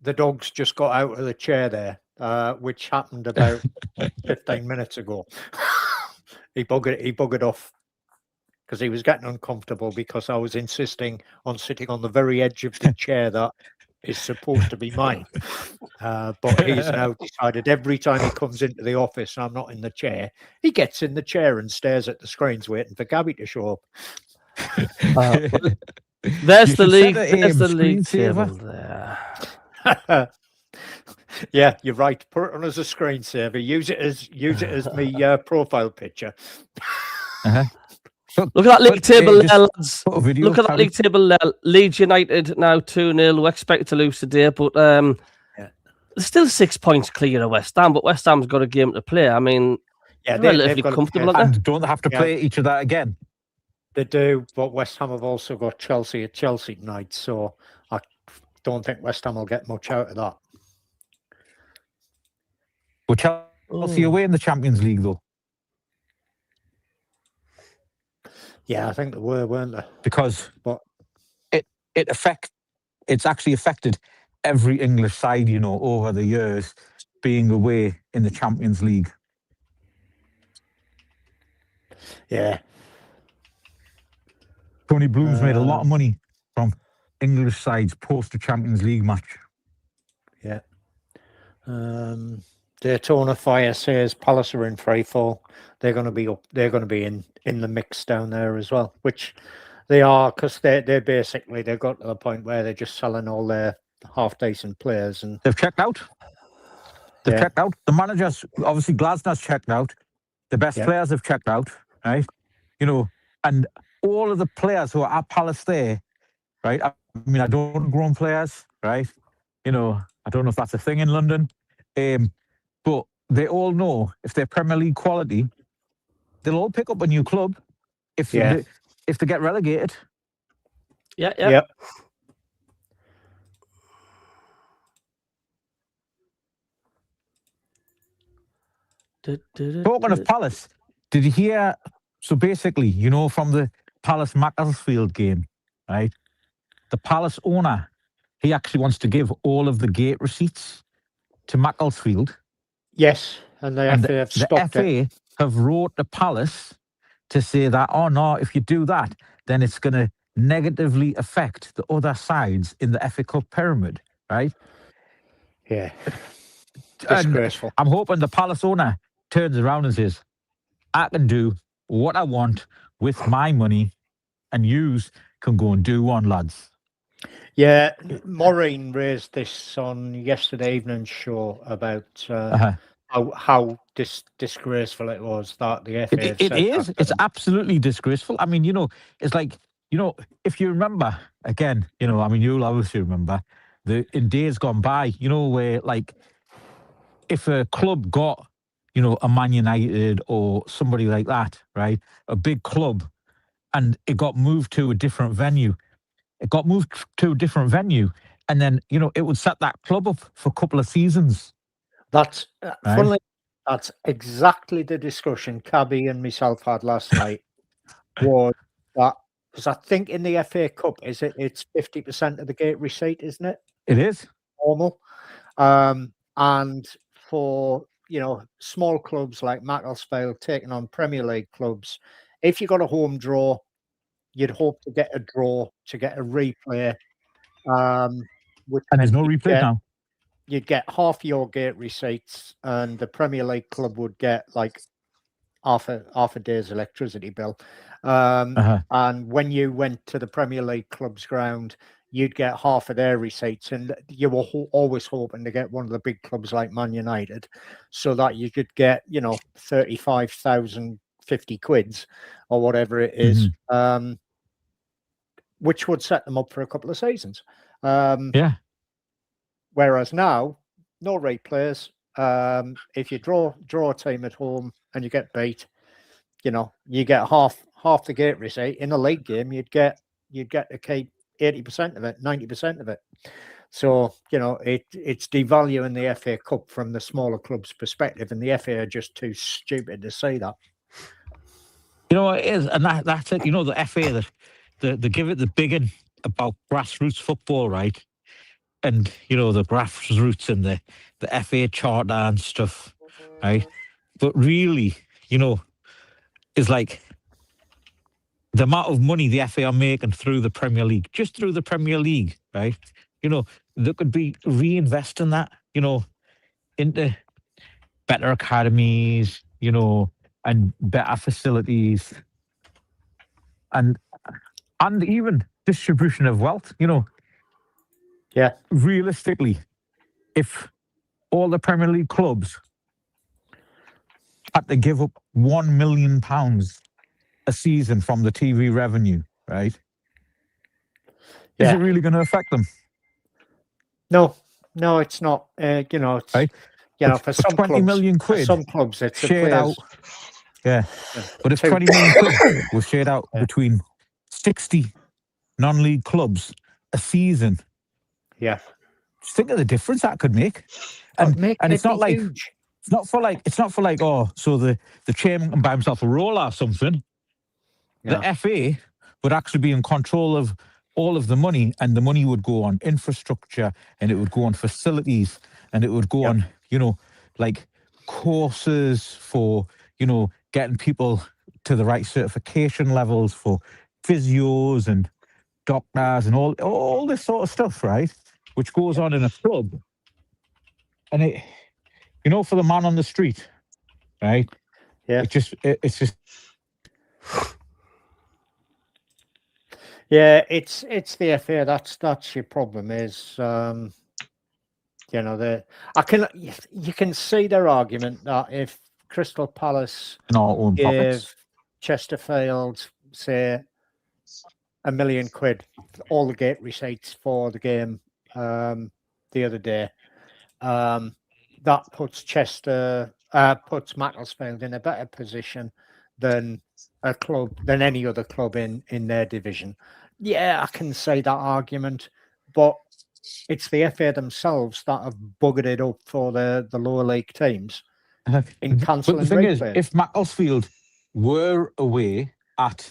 the dog's just got out of the chair there, which happened about 15 minutes ago. He buggered off because he was getting uncomfortable because I was insisting on sitting on the very edge of the chair that is supposed to be mine. But he's now decided every time he comes into the office and I'm not in the chair, he gets in the chair and stares at the screens waiting for Gabby to show up. There's the league table there. Yeah, you're right. Put it on as a screensaver. Use it as my profile picture. Uh-huh. Look at that league table there, lads. Look at that league table there. Leeds United now 2-0. We expect to lose today, but there's still 6 points clear of West Ham. But West Ham's got a game to play. I mean, Yeah, They're they've relatively got to comfortable, play- aren't And don't they have to Yeah. play each of that again? They do, but West Ham have also got Chelsea at Chelsea tonight, so I don't think West Ham will get much out of that. But Chelsea away in the Champions League, though, Yeah, I think they were, weren't they? because But it's actually affected every English side, you know, over the years being away in the Champions League. yeah, Tony Bloom's made a lot of money from English sides post the Champions League match. yeah. Daytona Fire says Palace are in free fall. They're going to be up. They're going to be in the mix down there as well, which they are, because they're basically, they've got to the point where they're just selling all their half decent players, and They've checked out. They've Yeah. checked out. The managers, obviously, Glasner's checked out. The best Yeah. players have checked out, right? You know, and all of the players who are at Palace there, right? I mean, I don't grown players, right? You know, I don't know if that's a thing in London, but they all know if they're Premier League quality, they'll all pick up a new club if Yeah. if they get relegated. Yeah. Yep. Talking of Palace, did you hear? So basically, you know, from the Palace Macclesfield game, right? The Palace owner, he actually wants to give all of the gate receipts to Macclesfield. Yes, and the FA have The stopped FA it. have wrote the Palace to say that, oh no, if you do that, then it's going to negatively affect the other sides in the FA Cup pyramid, right? Yeah, And disgraceful. I'm hoping the Palace owner turns around and says, I can do what I want with my money, and yous can go and do one, lads. Yeah, Maureen raised this on yesterday evening's show about how disgraceful it was that the FA had It said is. that to It's them. absolutely disgraceful. I mean, you know, it's like, you know, if you remember, again, you know, I mean, you'll obviously remember, in days gone by, you know, where like if a club got, you know, a Man United or somebody like that, right, a big club, and it got moved to a different venue, and then, you know, it would set that club up for a couple of seasons. That's Right. funnily, that's exactly the discussion Cabby and myself had last night. Was that, because I think in the FA Cup, it's 50% of the gate receipt, isn't it? It is. Normal. And for, you know, small clubs like Macclesfield taking on Premier League clubs, if you got a home draw, you'd hope to get a draw to get a replay. Which And there's meant no you'd replay get- now. You'd get half your gate receipts, and the Premier League club would get like half a day's electricity bill. And when you went to the Premier League club's ground, you'd get half of their receipts, and you were always hoping to get one of the big clubs like Man United, so that you could get, you know, 35,000, 50 quids or whatever it is, which would set them up for a couple of seasons. Yeah. Whereas now, no replays. If you draw a team at home and you get beat, you know, you get half the gate receipt. In a league game, you'd get to keep 80% of it, 90% of it. So, you know, it's devaluing the FA Cup from the smaller club's perspective, and the FA are just too stupid to see that. You know, it is, and that's it. You know, the FA, they give it the biggin about grassroots football, right? And, you know, the grassroots and the FA charter and stuff, right? But really, you know, it's like the amount of money the FA are making through the Premier League, just through the Premier League, right? You know, they could be reinvesting that, you know, into better academies, you know, and better facilities, and even distribution of wealth, you know. Yeah. Realistically, if all the Premier League clubs had to give up £1 million a season from the TV revenue, right? Is Yeah. it really going to affect them? No, it's not. You know, it's Right. you know, for some 20 clubs, million for quid some clubs, it's a shared players. out Yeah. But if 20 million quid was shared out between 60 non-league clubs a season, just think of the difference that could make. And it's not like huge. it's not for like oh, so the chairman can buy himself a roll or something. The FA would actually be in control of all of the money, and the money would go on infrastructure, and it would go on facilities, and it would go on, like courses for, getting people to the right certification levels for physios and doctors and all this sort of stuff, right? Which goes on in a club. And it, for the man on the street, right? Yeah. It's just. Yeah, it's the FA. That's your problem. Is you can see their argument that if Crystal Palace give Chesterfield, say, £1 million, all the gate receipts for the game the other day, that puts Macclesfield in a better position than any other club in their division. Yeah, I can say that argument, but it's the FA themselves that have buggered it up for the lower league teams in cancelling. But the thing is, if Macclesfield were away at,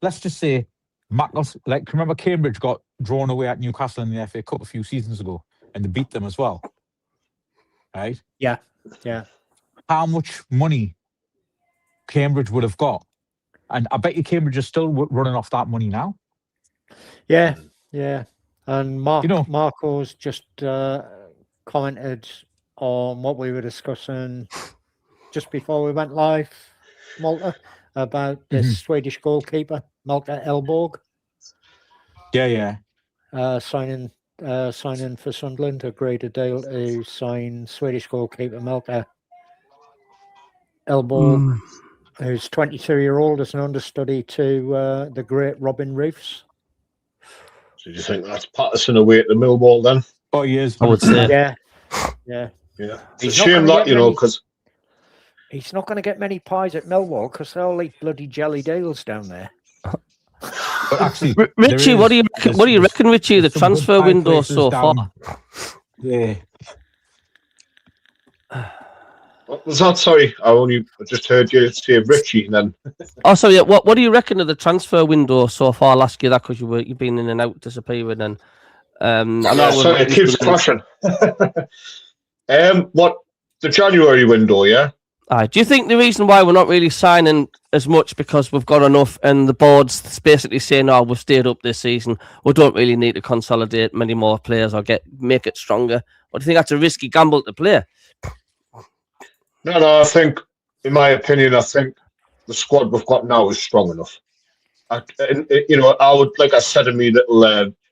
let's just say, remember Cambridge got drawn away at Newcastle in the FA Cup a few seasons ago, and they beat them as well, right? Yeah. How much money Cambridge would have got? And I bet you Cambridge is still running off that money now. Yeah. And Marco's just commented on what we were discussing just before we went live, Malta, about this Swedish goalkeeper, Malta Elborg. Yeah. Signing for Sunderland, agreed a deal to sign Swedish goalkeeper Malta Elborg, who's 22-year-old, as an understudy to the great Robin Reeves. So do you think that's Patterson away at the Millwall then? Oh, he is. I would say. Yeah. It's a shame that, because he's not going to get many pies at Millwall because they all eat bloody jelly deals down there. But actually, Richie, what do you reckon, Richie? The transfer window so far. Yeah. What was that? Sorry, I just heard you say Richie, and then. Oh, sorry. Yeah. What do you reckon of the transfer window so far? I'll ask you that because you've been in and out, disappearing, and sorry, it keeps crashing. What the January window? Yeah. Do you think the reason why we're not really signing as much because we've got enough, and the board's basically saying, "Oh, we've stayed up this season. We don't really need to consolidate many more players or make it stronger"? Or do you think that's a risky gamble to play? No, I think, in my opinion, the squad we've got now is strong enough. I would, like I said in my little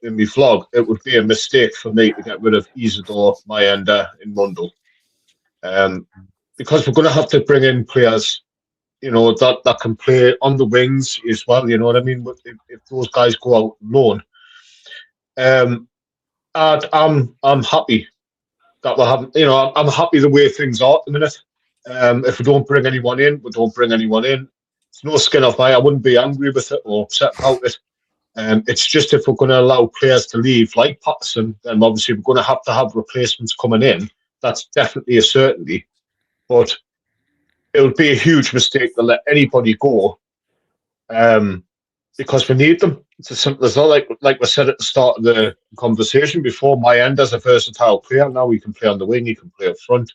in my vlog, it would be a mistake for me to get rid of Isidore, Mayenda, and Mundle, because we're going to have to bring in players, that can play on the wings as well. You know what I mean? If those guys go out loan, and I'm happy that we're having. I'm happy the way things are at the minute. If we don't bring anyone in, we don't bring anyone in. It's no skin off my. I wouldn't be angry with it or upset about it. It's just if we're going to allow players to leave, like Patterson, then obviously we're going to have replacements coming in. That's definitely a certainty. But it would be a huge mistake to let anybody go, because we need them. It's as simple as that. Like we said at the start of the conversation before, Mayenda's a versatile player. Now he can play on the wing, he can play up front.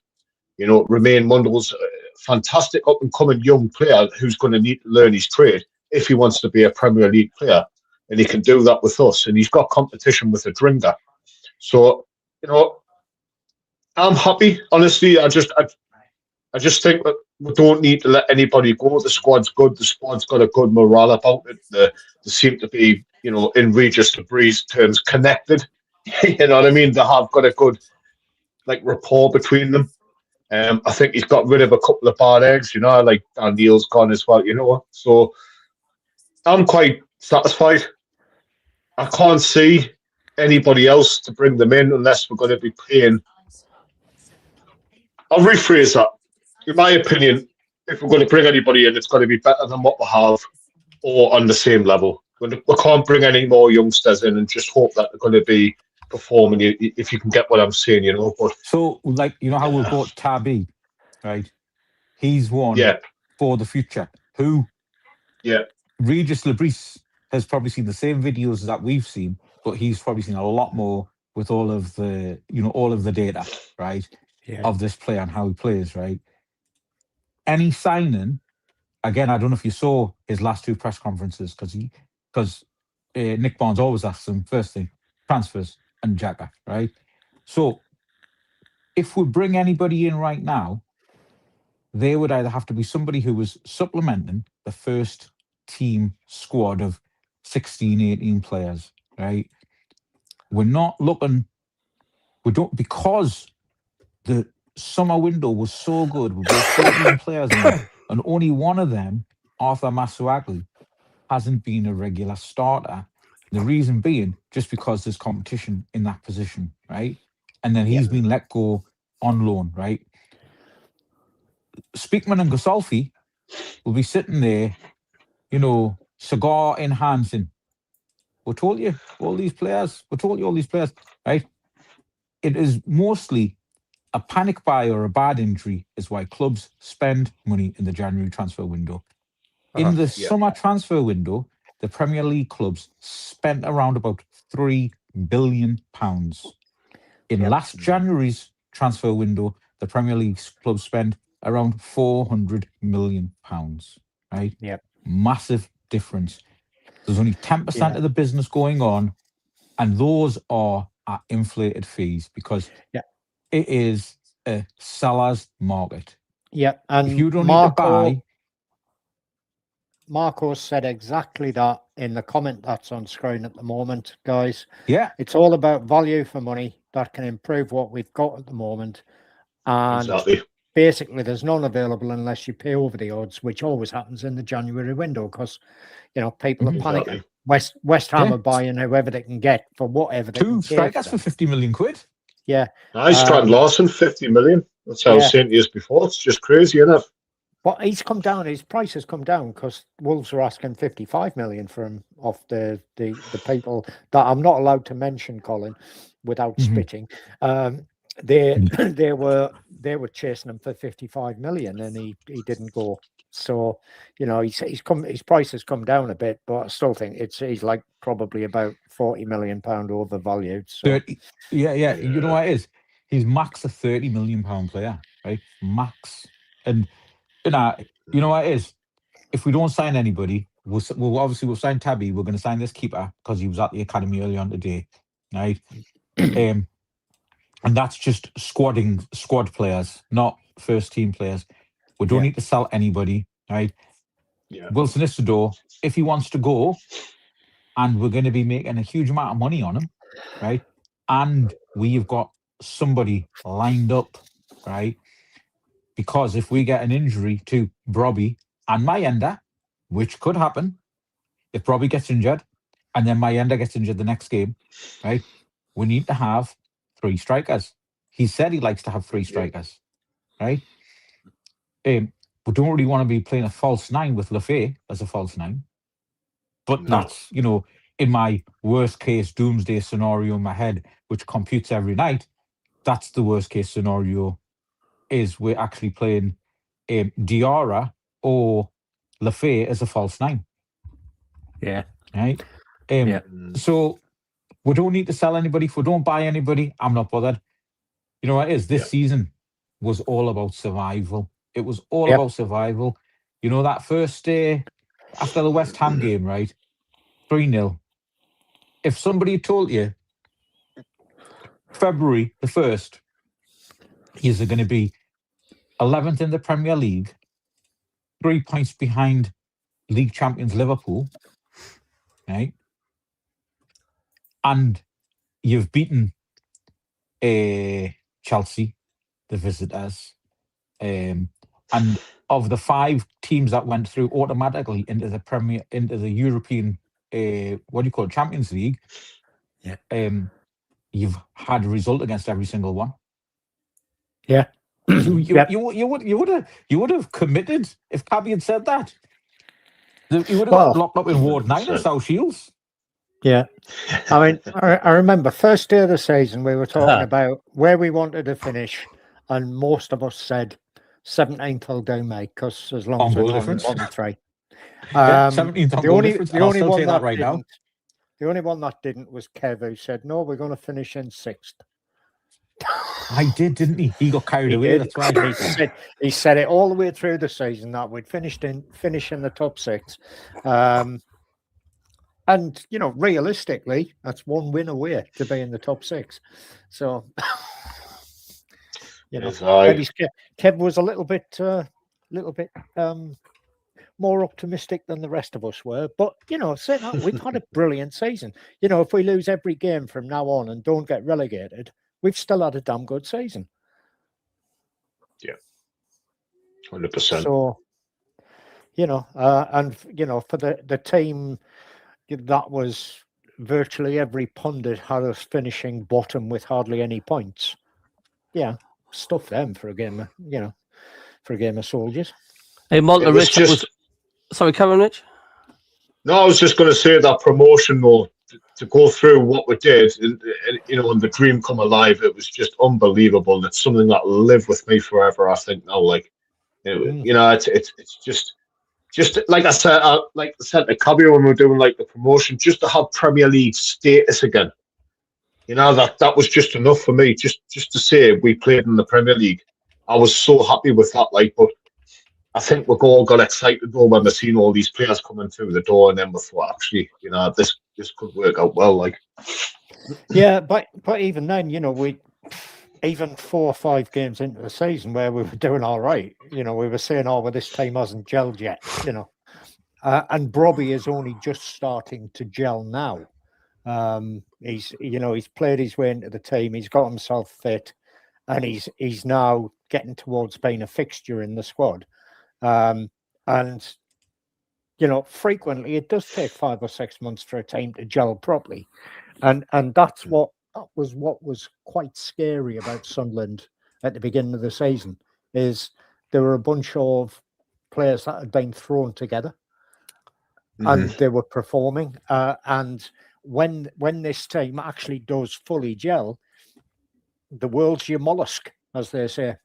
Romain Mundle's a fantastic up-and-coming young player who's going to need to learn his trade if he wants to be a Premier League player, and he can do that with us. And he's got competition with Adringa. So, I'm happy. Honestly, I just think that we don't need to let anybody go. The squad's good. The squad's got a good morale about it. They seem to be, in Regis Debris terms, connected. You know what I mean? They have got a good, rapport between them. I think he's got rid of a couple of bad eggs, like Daniel's gone as well, So I'm quite satisfied. I can't see anybody else to bring them in unless we're going to be paying. I'll rephrase that. In my opinion, if we're going to bring anybody in, it's got to be better than what we have or on the same level. We can't bring any more youngsters in and just hope that they're going to be performing, if you can get what I'm saying, But so, like, how we've got Tabby, right? He's one for the future. Who? Yeah. Regis Lebris has probably seen the same videos that we've seen, but he's probably seen a lot more with all of the, all of the data, right? Yeah. Of this player and how he plays, right? Any signing, again, I don't know if you saw his last two press conferences, because Nick Barnes always asks him first thing, transfers and Xhaka, right? So if we bring anybody in right now, they would either have to be somebody who was supplementing the first team squad of 16, 18 players, right? We're not looking, because the summer window was so good, we brought 13 players in, and only one of them, Arthur Masuaku, hasn't been a regular starter. The reason being just because there's competition in that position, right? And then he's been let go on loan, right? Speakman and Gosolfi will be sitting there, cigar in hand, saying, we told you all these players, right? It is mostly a panic buy or a bad injury is why clubs spend money in the January transfer window. In the summer transfer window, the Premier League clubs spent around about £3 billion. In last January's transfer window, the Premier League clubs spent around £400 million, right? Yep. Massive difference. There's only 10% of the business going on, and those are at inflated fees because it is a seller's market. Yeah, and if you don't need to buy... Marco said exactly that in the comment that's on screen at the moment, guys. Yeah. It's all about value for money that can improve what we've got at the moment. And basically, there's none available unless you pay over the odds, which always happens in the January window because, people are panicking. West Ham are buying whoever they can get for whatever they can get. 2 strikers for 50 million quid. Yeah. Strand Larson, 50 million. That's how I was saying to you before. It's just crazy, isn't it? But he's come down. His price has come down because Wolves are asking 55 million for him off the people that I'm not allowed to mention, Colin, without spitting. They were chasing him for 55 million, and he didn't go. So his price has come down a bit, but I still think he's like probably about £40 million overvalued. So 30, yeah. You know what it is? He's max a £30 million player, right? Max. And you know what it is? If we don't sign anybody, we'll sign Tabby. We're going to sign this keeper because he was at the academy early on today, right? And that's just squad players, not first team players. We don't need to sell anybody, right? Yeah. Wilson Isidore, if he wants to go, and we're going to be making a huge amount of money on him, right? And we've got somebody lined up, right? Because if we get an injury to Brobby and Mayenda, which could happen, if Brobby gets injured and then Mayenda gets injured the next game, right? We need to have 3 strikers. He said he likes to have 3 strikers, right? We don't really want to be playing a false 9 with Lafay as a false 9. But that's, in my worst case doomsday scenario in my head, which computes every night, that's the worst case scenario, is we're actually playing Diarra or Lafay as a false 9. Yeah. Right? So we don't need to sell anybody. If we don't buy anybody, I'm not bothered. You know what it is? This season was all about survival. It was all about survival. That first day after the West Ham game, right? 3-0. If somebody told you February the 1st, is going to be 11th in the Premier League, 3 points behind league champions Liverpool, right? And you've beaten Chelsea, the visitors, and of the 5 teams that went through automatically into the European, Champions League, you've had a result against every single one. Yeah. You would have committed if Cabby had said that. You would have got locked up in Ward 9 of South Shields. Yeah. I mean, I remember first day of the season, we were talking about where we wanted to finish, and most of us said 17th will do, mate, because as long as we're on 1-3. 17th on goal difference. The only one that right now. The only one that didn't was Kev, who said, no, we're going to finish in 6th. I did, didn't he? He got carried away. That's right. He said it all the way through the season that we'd finish in the top 6. And, you know, realistically, that's one win away to be in the top 6. So, you know, maybe Kev was a little bit more optimistic than the rest of us were. But, you know, saying that, we've had a brilliant season. You know, if we lose every game from now on and don't get relegated, we've still had a damn good season. Yeah. 100%. So, you know, and, you know, for the team, that was virtually every pundit had us finishing bottom with hardly any points. Yeah, stuff them for a game, for a game of soldiers. Hey, Malta, Rich was... Sorry, Kevin, Rich? No, I was just going to say that promotion, though, to go through what we did, and, you know, and the dream come alive, it was just unbelievable. It's something that will live with me forever, I think, now. Like, you know, it's just like I said to Cabby when we were doing like the promotion, just to have Premier League status again. You know, that was just enough for me. Just to say we played in the Premier League. I was so happy with that. Like, but I think we all got excited though when we seen all these players coming through the door, and then we thought, actually, you know, this could work out well. Like, yeah, but even then, you know, even 4 or 5 games into the season where we were doing all right, you know, we were saying, oh, well, this team hasn't gelled yet, you know. And Brobby is only just starting to gel now. He's played his way into the team. He's got himself fit, and he's now getting towards being a fixture in the squad. And, you know, frequently it does take 5 or 6 months for a team to gel properly. And that was what was quite scary about Sunderland at the beginning of the season, is there were a bunch of players that had been thrown together and they were performing. And when this team actually does fully gel, the world's your mollusk, as they say.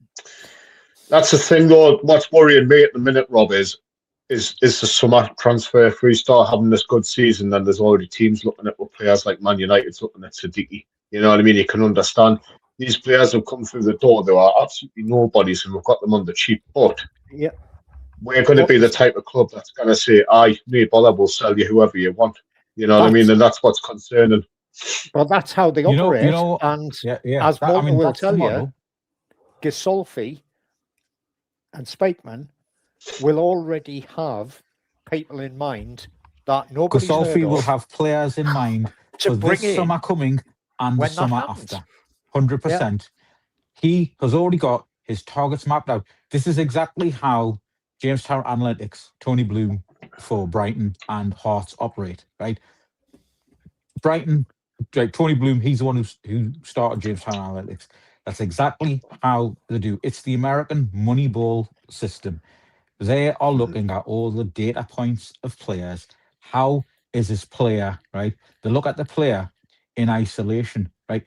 That's the thing, though. What's worrying me at the minute, Rob, is the summer transfer. If we start having this good season, then there's already teams looking at players like Man United's looking at Siddiqui. You know what I mean? You can understand these players have come through the door. They are absolutely nobodies, and we've got them on the cheap. But we're going to be the type of club that's going to say, "Aye, no bother, we'll sell you whoever you want." You know what I mean? And that's what's concerning. Well, that's how they operate. And as Morgan will tell you, Gisolfi and Spakeman will already have people in mind that nobody. Gisolfi will have players in mind for this summer coming and the summer after. 100%. He has already got his targets mapped out. This is exactly how Jamestown Analytics, Tony Bloom for Brighton and Hearts operate, right? Brighton, like Tony Bloom, he's the one who started Jamestown Analytics. That's exactly how they do. It's the American Moneyball system. They are looking at all the data points of players. How is this player, right? They look at the player in isolation, right?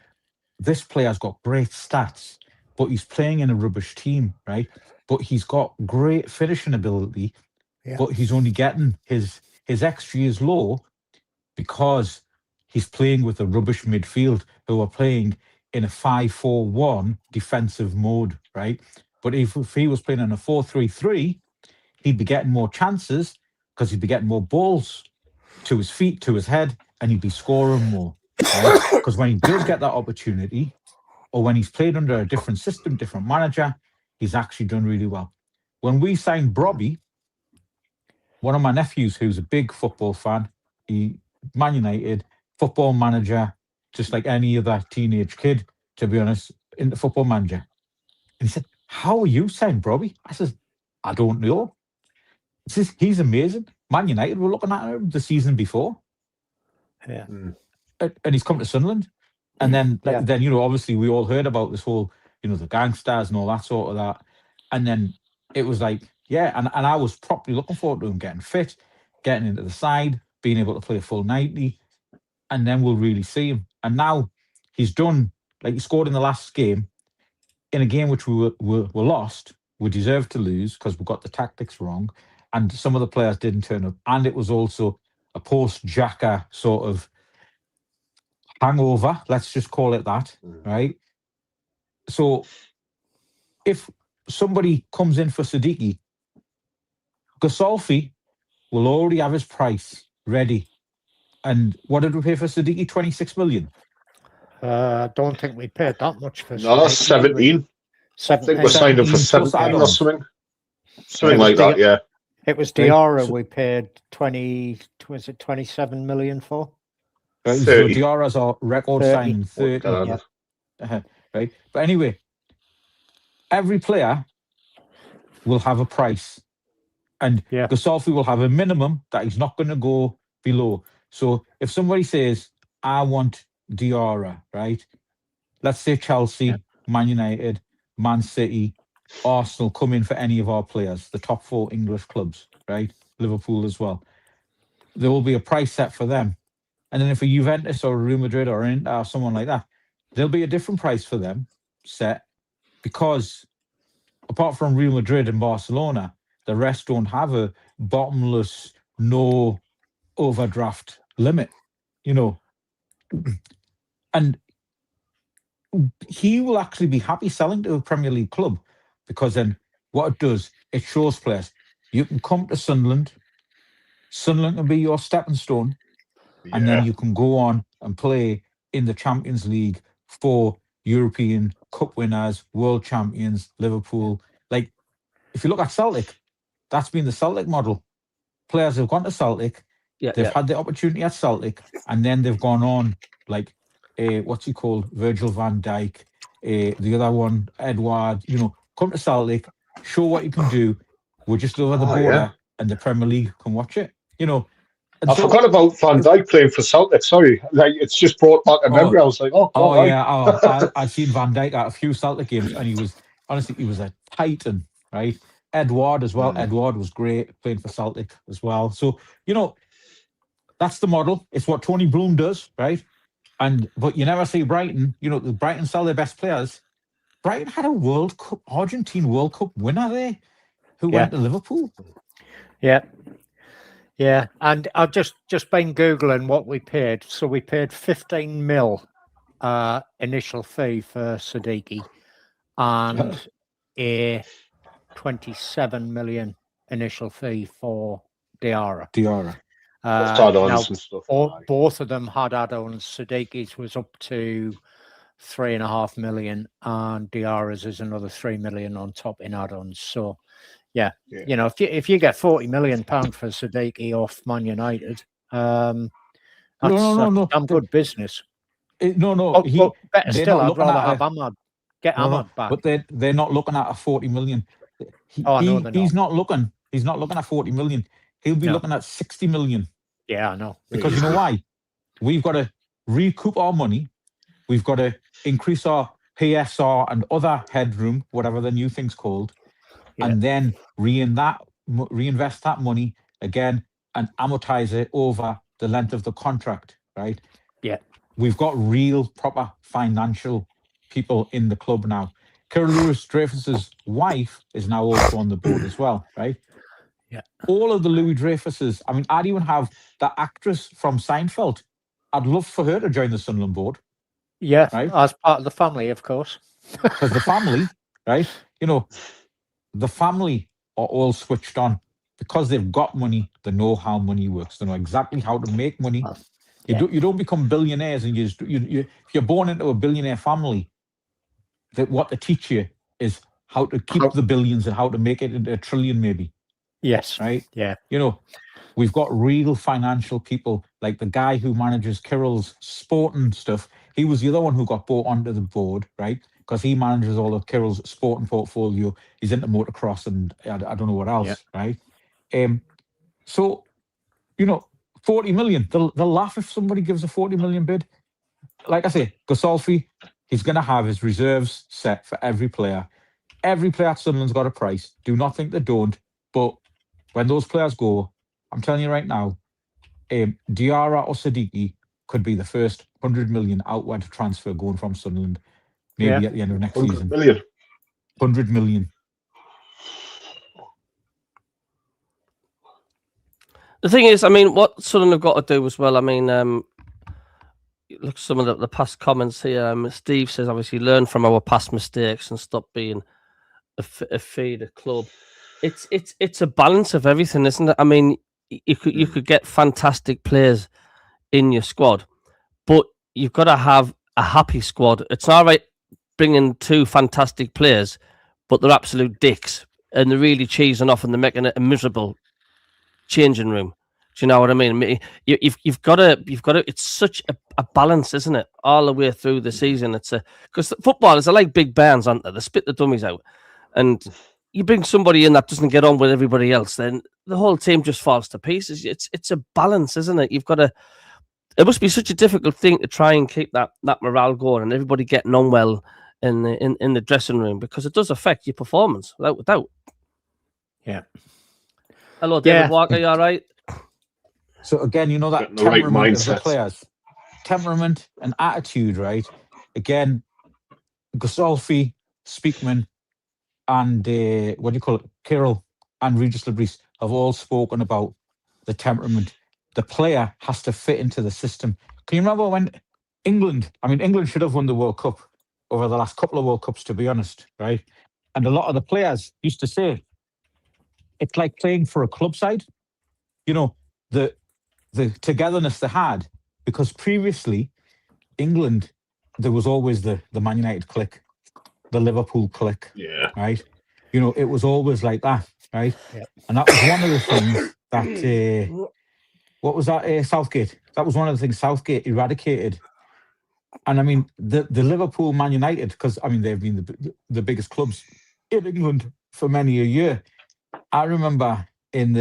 This player's got great stats, but he's playing in a rubbish team, right? But he's got great finishing ability, but he's only getting his XG is low because he's playing with a rubbish midfield who are playing in a 5-4-1 defensive mode, right? But if he was playing in a 4-3-3, he'd be getting more chances because he'd be getting more balls to his feet, to his head, and he'd be scoring more. Because when he does get that opportunity, or when he's played under a different system, different manager, he's actually done really well. When we signed Brobby, one of my nephews, who's a big football fan, Man United, football manager, just like any other teenage kid, to be honest, in the Football Manager. And he said, "How are you signed Brobby?" I said, "I don't know." He says, "He's amazing. Man United were looking at him the season before." And he's come to Sunderland. And then, you know, obviously we all heard about this whole the gangsters and all that sort of that. And then it was like, yeah, and I was properly looking forward to him getting fit, getting into the side, being able to play a full 90, and then we'll really see him. And now he's done, like he scored in the last game, in a game which we were lost. We deserved to lose because we got the tactics wrong, and some of the players didn't turn up. And it was also a post-Xhaka sort of hangover, let's just call it that, right? So if somebody comes in for Siddiqui, Gasolfi will already have his price ready. And what did we pay for Siddiqui? 26 million? I don't think we paid that much for No, 17. 17. I think we signed him for 17 or something. Something like that, yeah. It was Diarra we paid 27 million for. Right, so Diarra's our record signing 30. Right. But anyway, every player will have a price. And Gasolfi will have a minimum that he's not going to go below. So if somebody says, I want Diarra, right? Let's say Chelsea, Man United, Man City, Arsenal come in for any of our players, the top 4 English clubs, right? Liverpool as well. There will be a price set for them. And then if a Juventus or a Real Madrid or Inter or someone like that, there'll be a different price for them set, because apart from Real Madrid and Barcelona, the rest don't have a bottomless, no overdraft limit, And he will actually be happy selling to a Premier League club, because then what it does, it shows players, you can come to Sunderland can be your stepping stone, and then you can go on and play in the Champions League for European Cup winners, world champions, Liverpool. Like, if you look at Celtic, that's been the Celtic model. Players have gone to Celtic, they've had the opportunity at Celtic, and then they've gone on, like, what's he called? Virgil van Dijk, the other one, Edward, come to Celtic, show what you can do. We're just over the border, and the Premier League can watch it, I forgot about Van Dijk playing for Celtic. Sorry, like, it's just brought back a memory. I was like, I've seen Van Dijk at a few Celtic games, and he was a titan, right? Edward as well. Edward was great playing for Celtic as well. So that's the model. It's what Tony Bloom does, right? But you never see Brighton. Brighton sell their best players. Brighton had a World Cup, Argentine World Cup winner there, who went to Liverpool. Yeah, and I've just been Googling what we paid. So we paid 15 mil initial fee for Siddiqui and a 27 million initial fee for Diarra. Now, and stuff. Both of them had add-ons. Siddiqui's was up to 3.5 million, and Diarra's is another 3 million on top in add-ons. So, if you get 40 million pound for Siddiqui off Man United, that's damn good business. Better still, I'd rather have Ahmad. Get Ahmad back. But they're not looking at a 40 million. He's not looking at 40 million. He'll be looking at 60 million. Yeah, I know. Because you know why? We've got to recoup our money. We've got to increase our PSR and other headroom, whatever the new thing's called, and then reinvest that money again and amortize it over the length of the contract, right? Yeah. We've got real, proper financial people in the club now. Kira Lewis-Dreyfus's wife is now also on the board as well, right? Yeah. All of the Louis Dreyfuses. I mean, I'd even have the actress from Seinfeld. I'd love for her to join the Sunderland board. Yeah, right? As part of the family, of course. Because the family, right? The family are all switched on because they've got money. They know how money works. They know exactly how to make money. You don't become billionaires, and if you're born into a billionaire family, that what they teach you is how to keep the billions and how to make it into a trillion, maybe. Yes. Right? Yeah. We've got real financial people, like the guy who manages Kirill's sporting stuff. He was the other one who got brought onto the board, right? Because he manages all of Kirill's sporting portfolio. He's into motocross and I don't know what else, right? So, 40 million. They'll laugh if somebody gives a 40 million bid. Like I say, Gasolfi, he's going to have his reserves set for every player. Every player at Sunderland's got a price. Do not think they don't. But when those players go, I'm telling you right now, Diarra or Siddiqui could be the first 100 million outward transfer going from Sunderland, maybe at the end of next 100 season. million. 100 million. The thing is, I mean, what Sunderland have got to do as well, I mean, look at some of the past comments here. Steve says, obviously, learn from our past mistakes and stop being a feeder club. It's a balance of everything, isn't it? I mean, you could get fantastic players in your squad, but you've got to have a happy squad. It's all right bringing 2 fantastic players, but they're absolute dicks and they're really cheesing off and they're making it a miserable changing room. Do you know what I mean? You've got to. It's such a balance, isn't it? All the way through the season, because footballers are like big bands, aren't they? They spit the dummies out, and you bring somebody in that doesn't get on with everybody else, then the whole team just falls to pieces. It's a balance, isn't it? You've got to. It must be such a difficult thing to try and keep that morale going and everybody getting on well in the dressing room, because it does affect your performance without doubt. Yeah. Hello, David Walker. You all right? So again, you know that temperament of the players, temperament and attitude, right? Again, Gustolfi, Speakman, and Kirill and Regis Lebris have all spoken about the temperament. The player has to fit into the system. Can you remember when England should have won the World Cup over the last couple of World Cups, to be honest, right? And a lot of the players used to say, it's like playing for a club side. You know, the togetherness they had, because previously, England, there was always the Man United clique, the Liverpool clique, right? You know, it was always like that, right? Yeah. And that was one of the things that, what was that, Southgate? That was one of the things Southgate eradicated. And I mean, the Liverpool, Man United, because I mean, they've been the biggest clubs in England for many a year. I remember in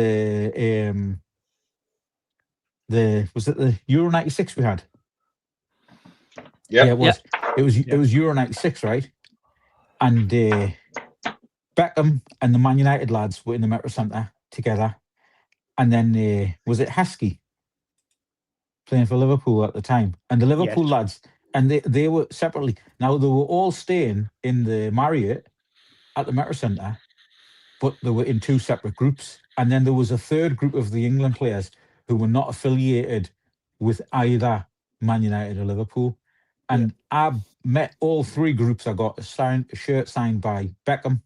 was it the Euro 96 we had? Yeah, it was. Yeah. It was Euro 96, right? And Beckham and the Man United lads were in the Metro Centre together. And then was it Heskey playing for Liverpool at the time? And the Liverpool lads, and they were separately. Now, they were all staying in the Marriott at the Metro Centre, but they were in 2 separate groups. And then there was a third group of the England players who were not affiliated with either Man United or Liverpool. And I met all 3 groups. I got a shirt signed by Beckham,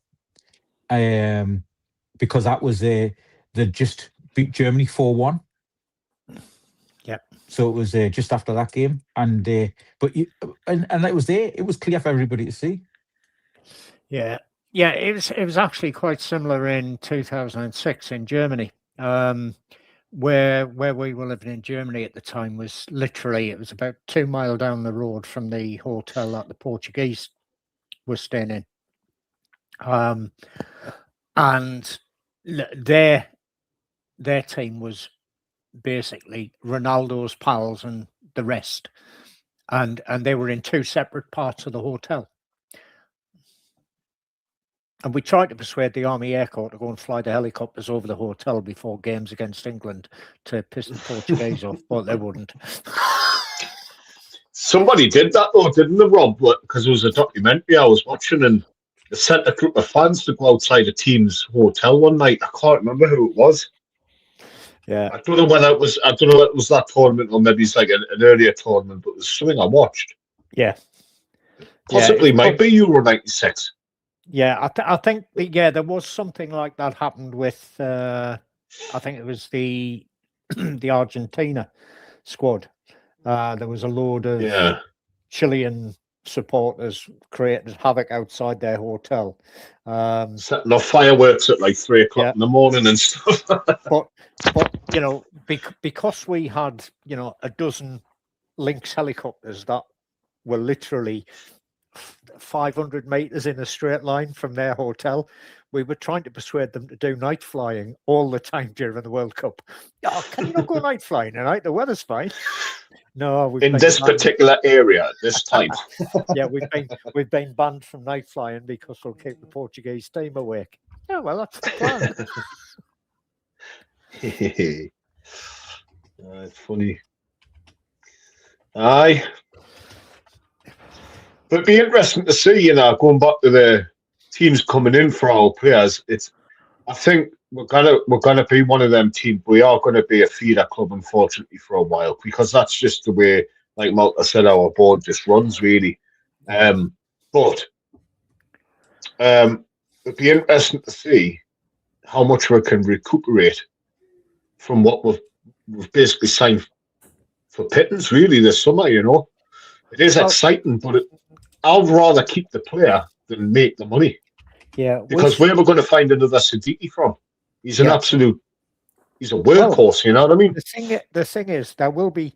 because that was they just beat Germany 4-1. Yeah. So it was just after that game, and it was clear for everybody to see. Yeah. Yeah, it was actually quite similar in 2006 in Germany. Where we were living in Germany at the time was literally, it was about 2 miles down the road from the hotel that the Portuguese were staying in. And their team was basically Ronaldo's pals and the rest. And they were in 2 separate parts of the hotel. And we tried to persuade the Army Air Corps to go and fly the helicopters over the hotel before games against England to piss the Portuguese off, but they wouldn't. Somebody did that though, didn't they, Rob? Because there was a documentary I was watching, and they sent a group of fans to go outside a team's hotel one night. I can't remember who it was. Yeah, I don't know when it was. I don't know if it was that tournament or maybe it's like an earlier tournament, but it was something I watched. Yeah, possibly might be Euro 96. Yeah, I think there was something like that happened with I think it was the Argentina squad. There was a load of Chilean supporters created havoc outside their hotel, setting off fireworks at like 3 o'clock in the morning and stuff. but you know, because we had, you know, a dozen Lynx helicopters that were literally 500 meters in a straight line from their hotel. We were trying to persuade them to do night flying all the time during the World Cup. Oh, can you not go night flying tonight? The weather's fine. No, in this particular area at this time. Yeah, we've been banned from night flying because we'll keep the Portuguese team awake. Yeah, well, that's the plan. It's funny. Aye. But it'd be interesting to see, going back to the teams coming in for our players. I think we're gonna be one of them teams. We are gonna be a feeder club, unfortunately, for a while, because that's just the way, like Malta said, our board just runs, really. But it'd be interesting to see how much we can recuperate from what we've basically signed for pittance, really, this summer. It is exciting, but I'd rather keep the player than make the money. Yeah, because where we're going to find another Siddiqui from? He's an absolute. He's a workhorse. You know what I mean? The thing is, there will be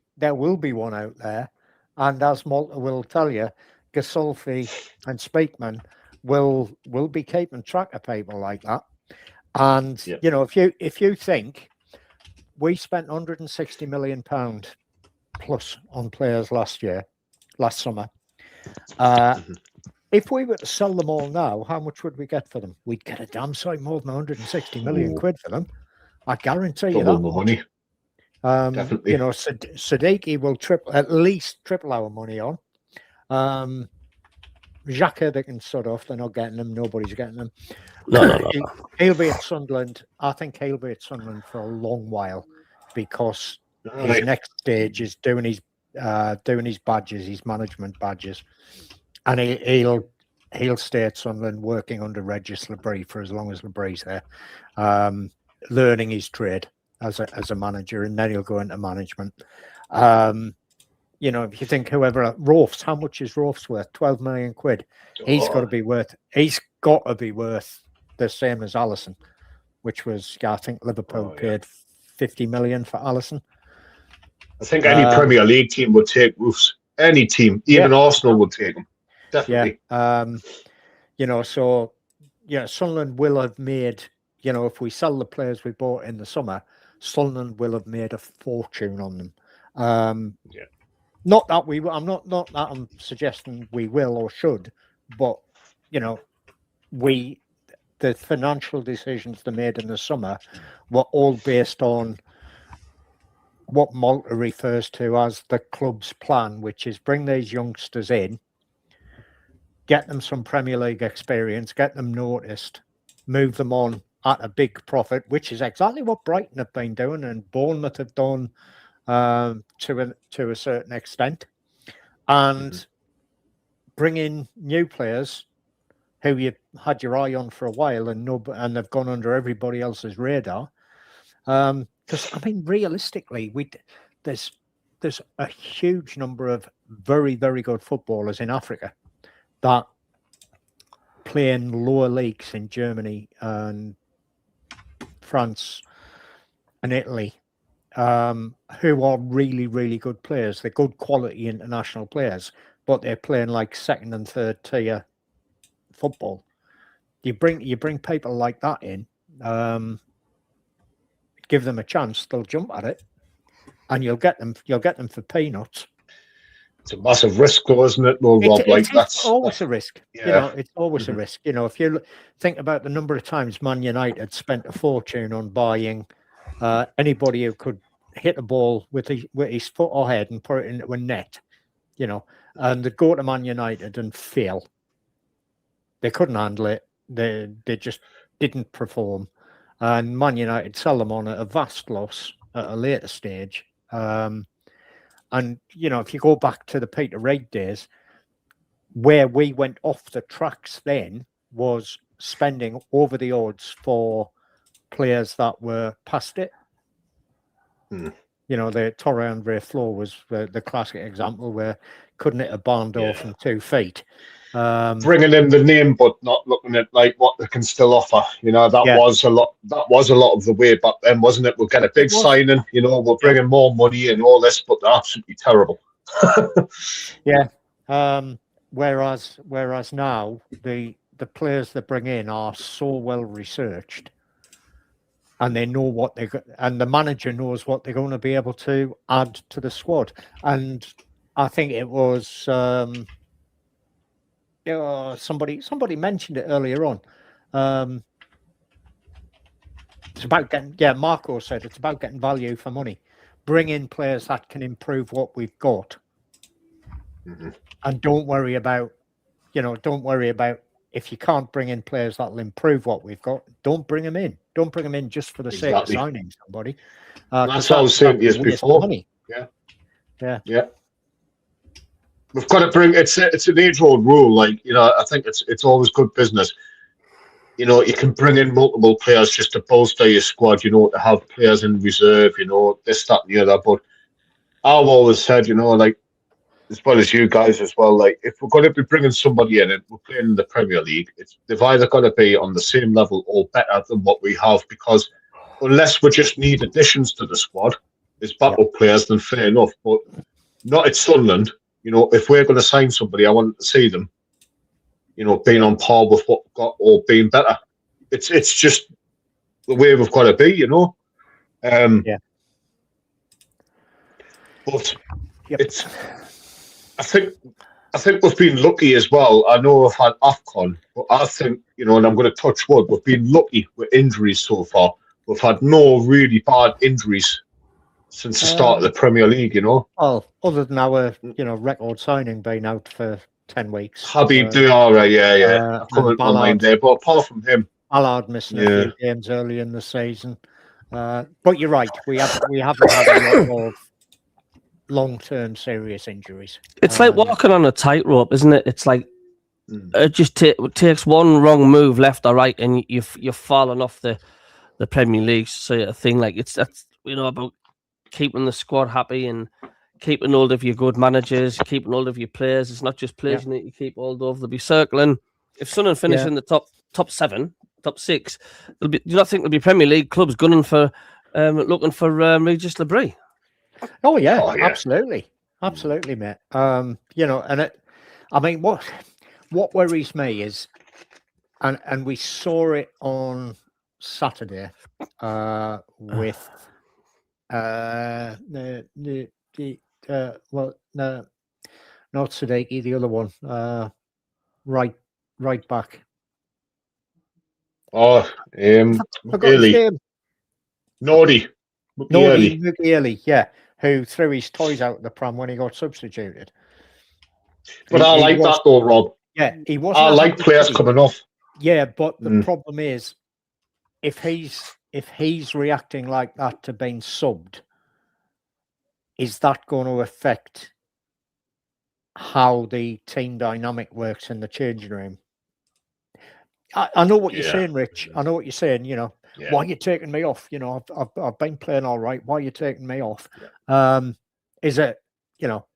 one out there, and as Malta will tell you, Gasolfi and Speakman will be keeping track of people like that. And if you think we spent £160 million plus on players last summer. If we were to sell them all now, how much would we get for them? We'd get a damn sight more than 160 million quid for them. I guarantee you that. Double the money. Definitely. Siddiqui will at least triple our money on. Xhaka, they can sort off. They're not getting them. Nobody's getting them. No. He'll be at Sunderland. I think he'll be at Sunderland for a long while, because his next stage is doing his badges, his management badges, and he'll stay at Sunderland working under Regis Labrie for as long as Labrie's there, learning his trade as a manager, and then he'll go into management. If you think Rolfs, how much is Rolfs worth? 12 million quid. He's got to be worth the same as Alisson, which was, I think Liverpool paid 50 million for Alisson. I think any Premier League team would take Roofs. Any team, even Arsenal would take them. Definitely. Sunderland will have made, if we sell the players we bought in the summer, Sunderland will have made a fortune on them. Not that I'm suggesting we will or should, but the financial decisions they made in the summer were all based on what Malta refers to as the club's plan, which is bring these youngsters in, get them some Premier League experience, get them noticed, move them on at a big profit, which is exactly what Brighton have been doing and Bournemouth have done to a certain extent, and bring in new players who you had your eye on for a while and they've gone under everybody else's radar. Because realistically, there's a huge number of very, very good footballers in Africa that play in lower leagues in Germany and France and Italy, who are really, really good players. They're good quality international players, but they're playing like second and third tier football. You bring people like that in, give them a chance, they'll jump at it, and you'll get them for peanuts. It's a massive risk, though, isn't it? Well, Rob, that's always a risk. It's always a risk. If you think about the number of times Man United spent a fortune on buying anybody who could hit a ball with his foot or head and put it into a net, and they'd go to Man United and fail. They couldn't handle it. They just didn't perform. And Man United sell them on at a vast loss at a later stage. And, if you go back to the Peter Reid days, where we went off the tracks then was spending over the odds for players that were past it. The Torre Andre Flo was the classic example where couldn't hit a barn door from 2 feet. Bringing in the name, but not looking at what they can still offer. Was a lot. That was a lot of the way back then, wasn't it? We'll get a big signing. We're bringing more money and all this, but they're absolutely terrible. whereas now the players they bring in are so well researched, and they know what they and the manager knows what they're going to be able to add to the squad. And I think it was somebody mentioned it earlier on. It's about getting, Marco said it's about getting value for money. Bring in players that can improve what we've got. Mm-hmm. And don't worry about if you can't bring in players that'll improve what we've got, don't bring them in. Don't bring them in just for the sake of signing somebody. That's what I was saying years before. Money. Yeah. We've got to bring it's an age-old rule. Like, I think it's always good business. You can bring in multiple players just to bolster your squad, to have players in reserve, this, that, and the other. But I've always said, like, as well as you guys as well, like, if we're going to be bringing somebody in and we're playing in the Premier League, they've either got to be on the same level or better than what we have, because unless we just need additions to the squad as backup players, then fair enough. But not at Sunderland. If we're going to sign somebody, I want to see them, being on par with what we've got or being better. It's just the way we've got to be, But it's. I think we've been lucky as well. I know we've had AFCON, but I think, and I'm going to touch wood, we've been lucky with injuries so far. We've had no really bad injuries since the start of the Premier League, Well, other than our, record signing being out for 10 weeks. Habib Diarra, yeah. I've come into my mind there, but apart from him. Allard missing a few games early in the season. But you're right, we haven't had a lot of long-term serious injuries. It's like walking on a tightrope, isn't it? It's like it just takes one wrong move left or right, and you've fallen off the Premier League. So a thing like that's about keeping the squad happy and keeping hold of your good managers, keeping hold of your players. It's not just players you need to keep hold of. They'll be circling. If Sunderland finish in the top 7, top 6, do you not think there'll be Premier League clubs gunning for looking for Regis Labrie? Oh yeah, absolutely, mate. And what worries me is, and we saw it on Saturday with not Sadiki, the other one, right back. Nordy McGeely, yeah, who threw his toys out of the pram when he got substituted. But I like that though, Rob. Yeah, he wasn't. I like players coming off. Yeah, but the problem is, if he's reacting like that to being subbed, is that going to affect how the team dynamic works in the changing room? I know what you're saying, Rich. I know what you're saying. Why are you taking me off? I've been playing all right. Why are you taking me off? Is it,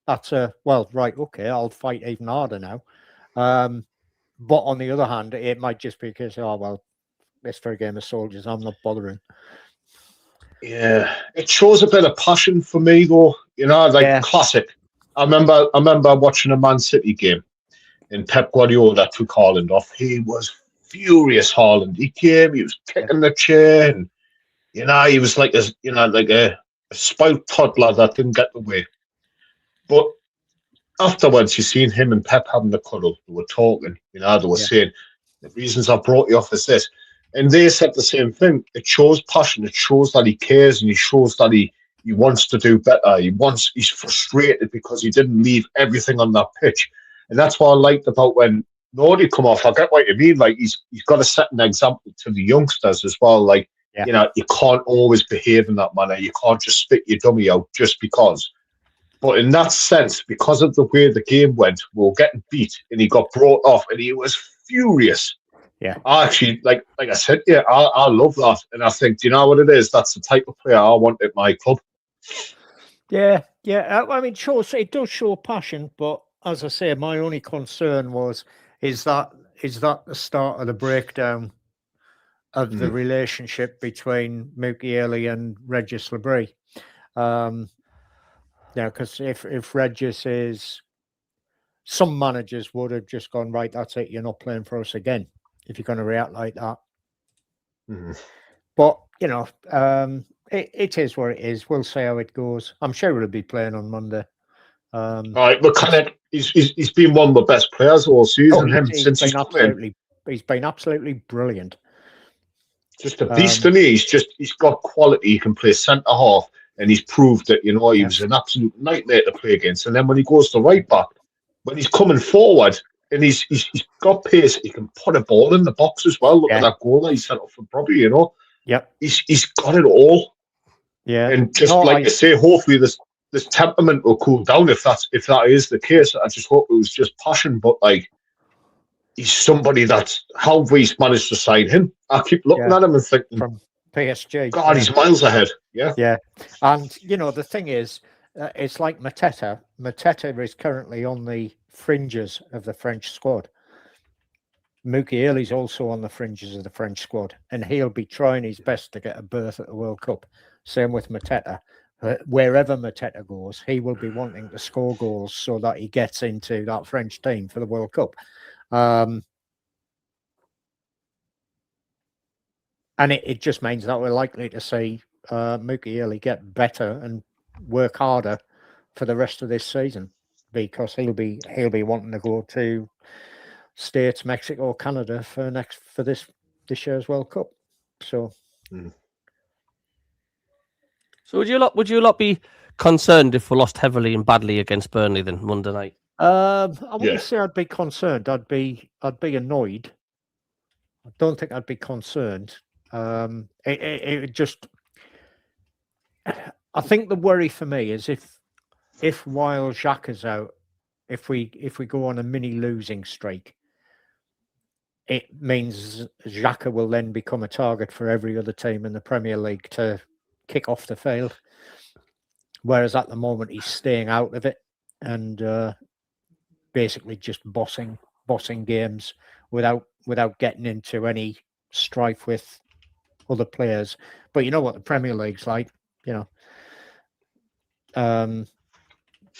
that's right, okay, I'll fight even harder now. But on the other hand, it might just be because, it's for a game of soldiers, I'm not bothering. Yeah, it shows a bit of passion for me, though. Classic. I remember watching a Man City game, and Pep Guardiola took Haaland off. He was furious, Haaland. He came, he was kicking the chair, and he was like a spoiled toddler that didn't get the way. But afterwards, you seen him and Pep having the cuddle. They were talking, they were saying, the reasons I brought you off is this. And they said the same thing. It shows passion. It shows that he cares, and he shows that he wants to do better. He's frustrated because he didn't leave everything on that pitch. And that's what I liked about when Nordy come off. I get what you mean. Like, he's got to set an example to the youngsters as well. Like, you can't always behave in that manner. You can't just spit your dummy out just because. But in that sense, because of the way the game went, we were getting beat, and he got brought off, and he was furious. Yeah, I actually, like I said, I love that, and I think, do you know what it is? That's the type of player I want at my club. Yeah. I mean, it does show passion, but as I say, my only concern is that the start of the breakdown of the relationship between Mukiele and Regis Labrie? Because if Regis is some managers would have just gone, right, that's it, you're not playing for us again if you're going to react like that. But, you know, it is what it is. We'll see how it goes. I'm sure he'll be playing on Monday. All right, but he's been one of the best players all season. He's been absolutely brilliant. Just a beast to me. He's got quality. He can play centre half, and he's proved that, you know, he was an absolute nightmare to play against. And then when he goes to right back, when he's coming forward and he's got pace, he can put a ball in the box as well. Look at that goal that he set up for Bobby, you know. Yep. He's got it all. Yeah. And just I say, hopefully this temperament will cool down if that is the case. I just hope it was just passion, but like, he's somebody that's how we managed to sign him. I keep looking at him and thinking from PSG. God, he's miles ahead. Yeah. Yeah. And you know, the thing is, it's like Mateta. Mateta is currently on the fringes of the French squad. Mukiele's also on the fringes of the French squad, and he'll be trying his best to get a berth at the World Cup. Same with Mateta. Wherever Mateta goes, he will be wanting to score goals so that he gets into that French team for the World Cup. And it just means that we're likely to see Mukiele get better and work harder for the rest of this season, because he'll be wanting to go to States, Mexico, Canada for this year's World Cup. So. So would you lot be concerned if we lost heavily and badly against Burnley then Monday night? I wouldn't say I'd be concerned. I'd be annoyed. I don't think I'd be concerned. It just. I think the worry for me is if while Xhaka's out, if we go on a mini losing streak, it means Xhaka will then become a target for every other team in the Premier League to kick off the field. Whereas at the moment he's staying out of it and basically just bossing games without getting into any strife with other players. But you know what the Premier League's like, you know.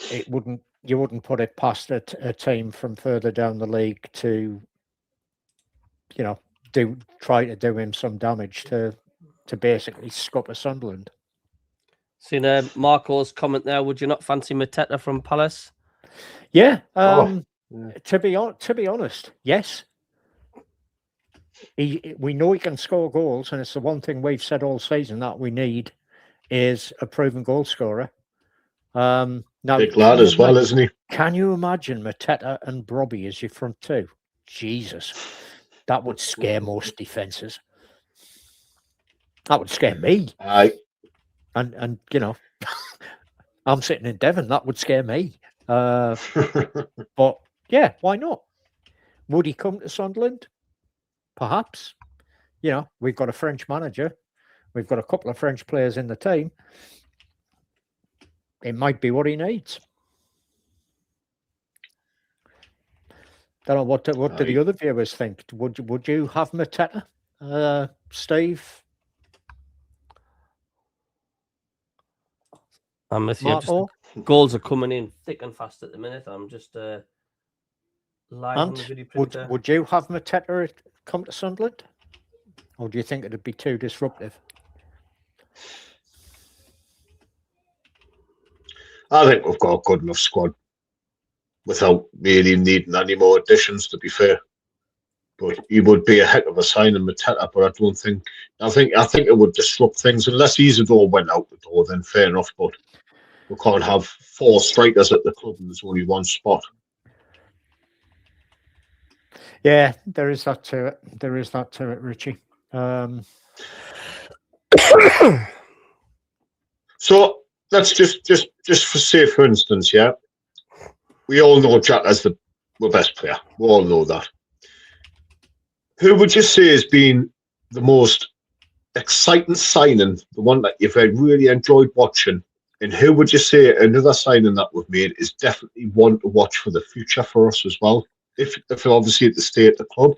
You wouldn't put it past a team from further down the league to, you know, try to do him some damage to basically scupper Sunderland. Seen Marco's comment there. Would you not fancy Mateta from Palace? Yeah. To be honest, yes. We know he can score goals, and it's the one thing we've said all season that we need is a proven goal scorer. Now, big lad as well, isn't he? Can you imagine Mateta and Brobby as your front two? Jesus, that would scare most defences. That would scare me. Aye. And you know, I'm sitting in Devon. That would scare me. But yeah, why not? Would he come to Sunderland? Perhaps. You know, we've got a French manager. We've got a couple of French players in the team. It might be what he needs. Don't know what do the other viewers think. Would you have Mateta, Steve? I'm with you. Goals are coming in thick and fast at the minute. I'm just live on the video printer. Would you have Mateta come to Sunderland, or do you think it'd be too disruptive? I think we've got a good enough squad without really needing any more additions, to be fair. But he would be a heck of a signing, Mateta, but I think it would disrupt things. Unless Isidore went out the door, then fair enough. But we can't have 4 strikers at the club and there's only one spot. Yeah, there is that to it. Richie. So let's just for say, for instance, yeah, we all know Jack as the best player. We all know that. Who would you say has been the most exciting signing, the one that you've really enjoyed watching? And who would you say another signing that we've made is definitely one to watch for the future for us as well, if obviously at the stay at the club?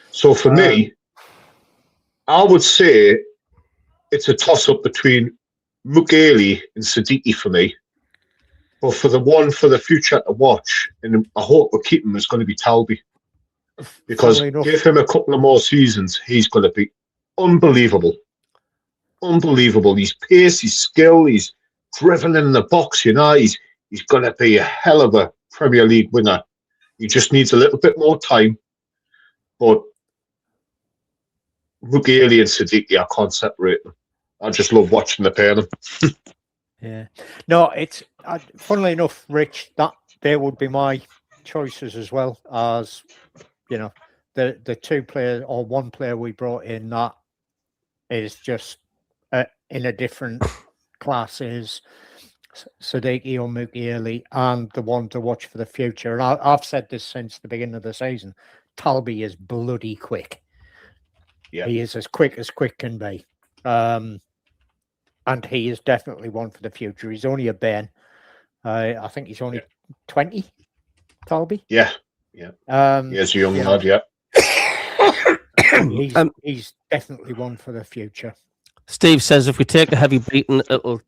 So for me, I would say it's a toss-up between Mukiele and Siddiqui for me. But for the one for the future to watch, and I hope we keep him, is going to be Talby. Because give him a couple of more seasons, he's going to be unbelievable. Unbelievable. His pace, his skill, he's dribbling in the box, you know, he's going to be a hell of a Premier League winner. He just needs a little bit more time. But Mughali and Siddiqui, I can't separate them. I just love watching the pair of them. Yeah. No, it's funnily enough, Rich, that there would be my choices as well as, you know, the two players or one player we brought in that is just in a different class is Siddiqui or Mughali, and the one to watch for the future. And I've said this since the beginning of the season. Talby is bloody quick. Yeah. He is as quick can be. And he is definitely one for the future. He's only a Ben. I think he's only 20, Talby. Yeah. He's a young lad, yeah. He's definitely one for the future. Steve says if we take a heavy beating, it'll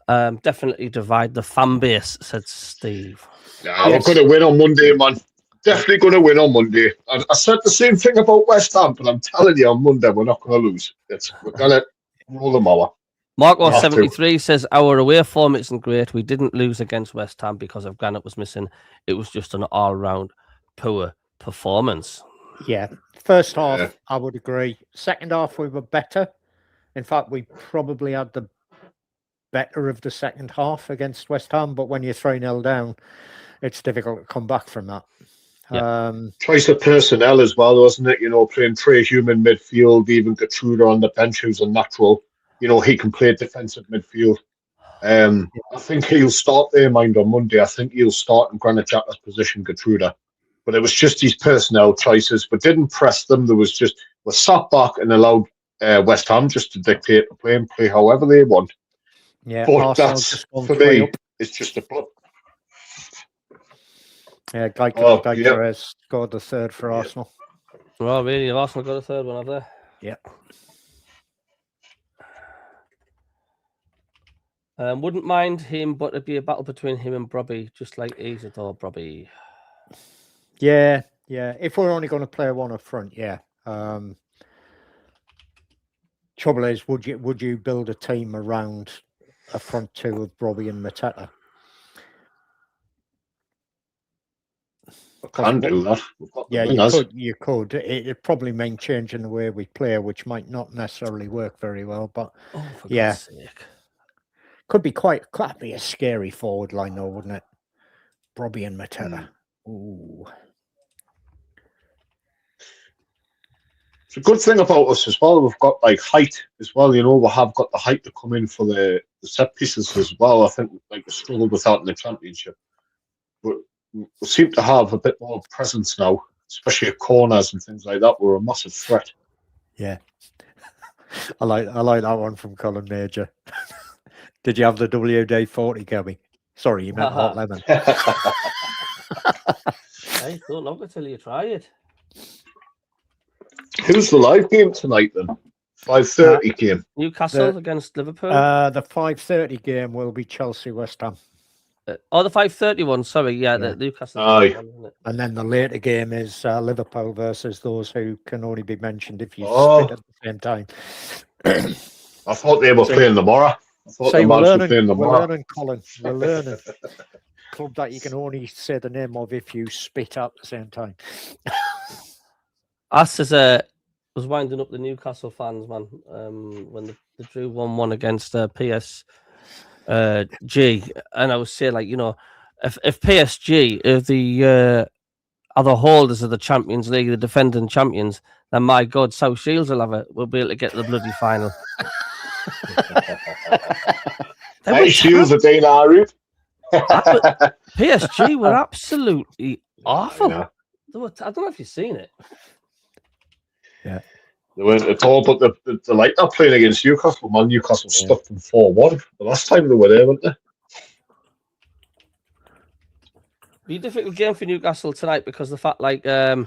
definitely divide the fan base, said Steve. We're going to win on Monday, man. Definitely going to win on Monday. I said the same thing about West Ham, but I'm telling you, on Monday, we're not going to lose. We're going to roll them over. Marco73 says our away form isn't great. We didn't lose against West Ham because of Granite was missing. It was just an all-round poor performance. Yeah. First half, I would agree. Second half, we were better. In fact, we probably had the better of the second half against West Ham. But when you're 3-0 down, it's difficult to come back from that. Yeah. Choice of personnel as well, wasn't it? You know, playing Trey Human midfield, even Gatruda on the bench, who's a natural. You know, he can play defensive midfield. I think he'll start there, mind, on Monday. I think he'll start in Granit Xhaka's position, Gatruda. But it was just his personnel choices. But didn't press them. There was just, was sat back and allowed West Ham just to dictate the play and play however they want. Yeah, but Arsenal that's, for me, it's just a blip. Yeah, Geiger has scored the third for Arsenal. Well, really, Arsenal got a third one, have they? Yeah. Wouldn't mind him, but it'd be a battle between him and Brobby, just like Isidore Brobby. Yeah. If we're only going to play one up front, yeah. Trouble is, would you build a team around a front two of Brobby and Mateta? I can do that. Yeah, you could. It probably mean changing the way we play, which might not necessarily work very well. But for God's sake. Could be that'd be a scary forward line, though, wouldn't it? Brobby and Mateta. Ooh. It's a good thing about us as well. We've got like height as well. You know, we have got the height to come in for the set pieces as well. I think like we struggled with that in the Championship, but we seem to have a bit more presence now, especially at corners and things like that. We're a massive threat. Yeah, I like that one from Colin Major. Did you have the WD-40, Gabby? Sorry, you meant hot lemon. Hey, don't knock it till you try it. Who's the live game tonight then? 5:30 game. Newcastle against Liverpool. The 5:30 game will be Chelsea West Ham. The 5:30 one. Sorry, the Newcastle. One, and then the later game is Liverpool versus those who can only be mentioned if you split at the same time. I thought they were playing tomorrow. We're learning, Colin. We're learning. Club that you can only say the name of if you spit at the same time. Us as was winding up the Newcastle fans, man, when they drew 1-1 against PSG, and I was saying, like, you know, if PSG are the holders of the Champions League, the defending champions, then my God, South Shields will be able to get to the bloody final. Shields a dinar. PSG were absolutely awful. I don't know if you've seen it. Yeah, they weren't at all. But the like they're playing against Newcastle, man. Newcastle stuffed them 4-1 the last time they were there, weren't they? Be a difficult game for Newcastle tonight because the fact, like, Colin,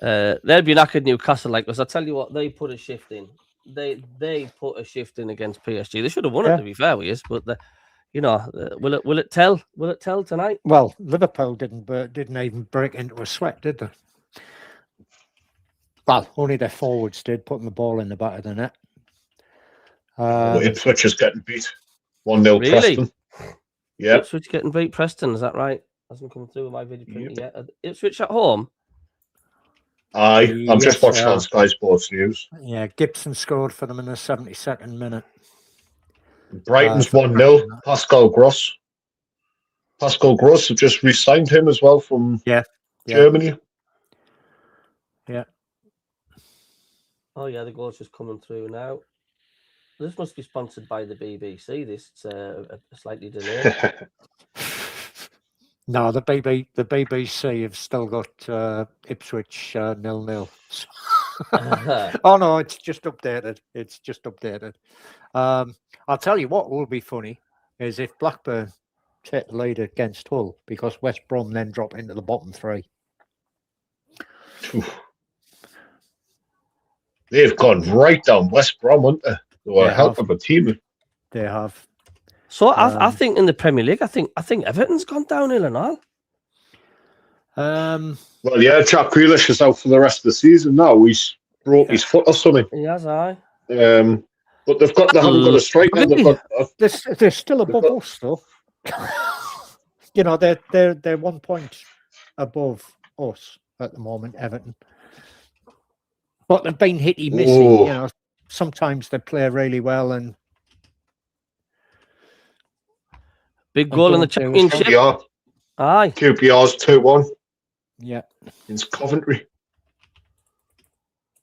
they'll be knackered Newcastle, like, because I tell you what, they put a shift in. They put a shift in against PSG. They should have won it, to be fair with you, but You know, will it tell? Will it tell tonight? Well, Liverpool didn't even break into a sweat, did they? Well, only their forwards did, putting the ball in the back of the net. Ipswich is getting beat 1-0 Really? Preston. Yeah. Ipswich getting beat Preston, is that right? Hasn't come through my video printer yet. Ipswich at home? Aye, I'm just watching on Sky Sports News. Yeah, Gibson scored for them in the 72nd minute. Brighton's 1-0. Pascal Gross. Pascal Gross have just re-signed him as well from Germany. Yeah. Oh, yeah, the goal's just coming through now. This must be sponsored by the BBC. This is a slightly delayed. No, the BBC have still got Ipswich 0-0. Oh no, it's just updated. I'll tell you what will be funny is if Blackburn take the lead against Hull, because West Brom then drop into the bottom three. They've gone right down West Brom, haven't they? They were a hell of a team. They have. So I think in the Premier League, I think Everton's gone downhill and all. Well, yeah, Jack Grealish is out for the rest of the season now. He's broke his foot or something. He has, aye. But they haven't got a striker. They're still above us, though. You know, they're 1 point above us at the moment, Everton. But they've been hitty missy. You know, sometimes they play really well and big goal in the Championship. QPR. Aye. QPR's 2-1. Yeah. It's Coventry.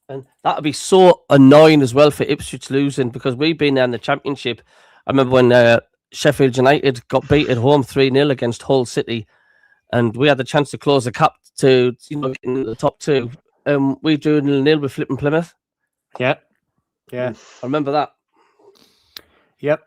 And that would be so annoying as well for Ipswich losing, because we've been there in the Championship. I remember when Sheffield United got beat at home 3-0 against Hull City, and we had the chance to close the cap to get in the top two. We drew 0-0 with Flipping Plymouth. Yeah. Yeah. I remember that. Yep.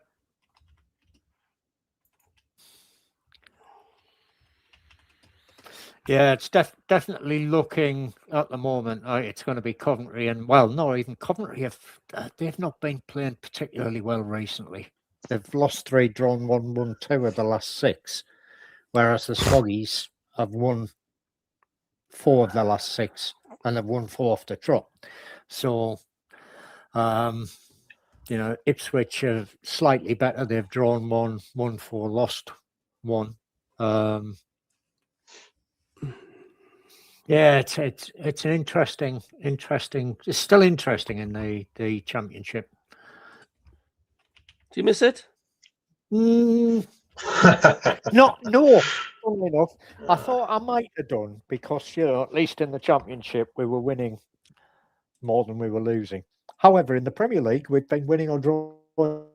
Yeah, it's definitely looking at the moment. It's going to be Coventry, and even Coventry they've not been playing particularly well recently. They've lost 3, drawn 1, won 2 of the last 6, whereas the Swaggies have won 4 of the last 6, and they've won 4 off the trot. So, Ipswich are slightly better. They've drawn 1, won 4, lost 1. Yeah, it's an interesting. It's still interesting in the Championship. Do you miss it? No. Funnily enough, I thought I might have done because at least in the Championship we were winning more than we were losing. However, in the Premier League we've been winning or drawing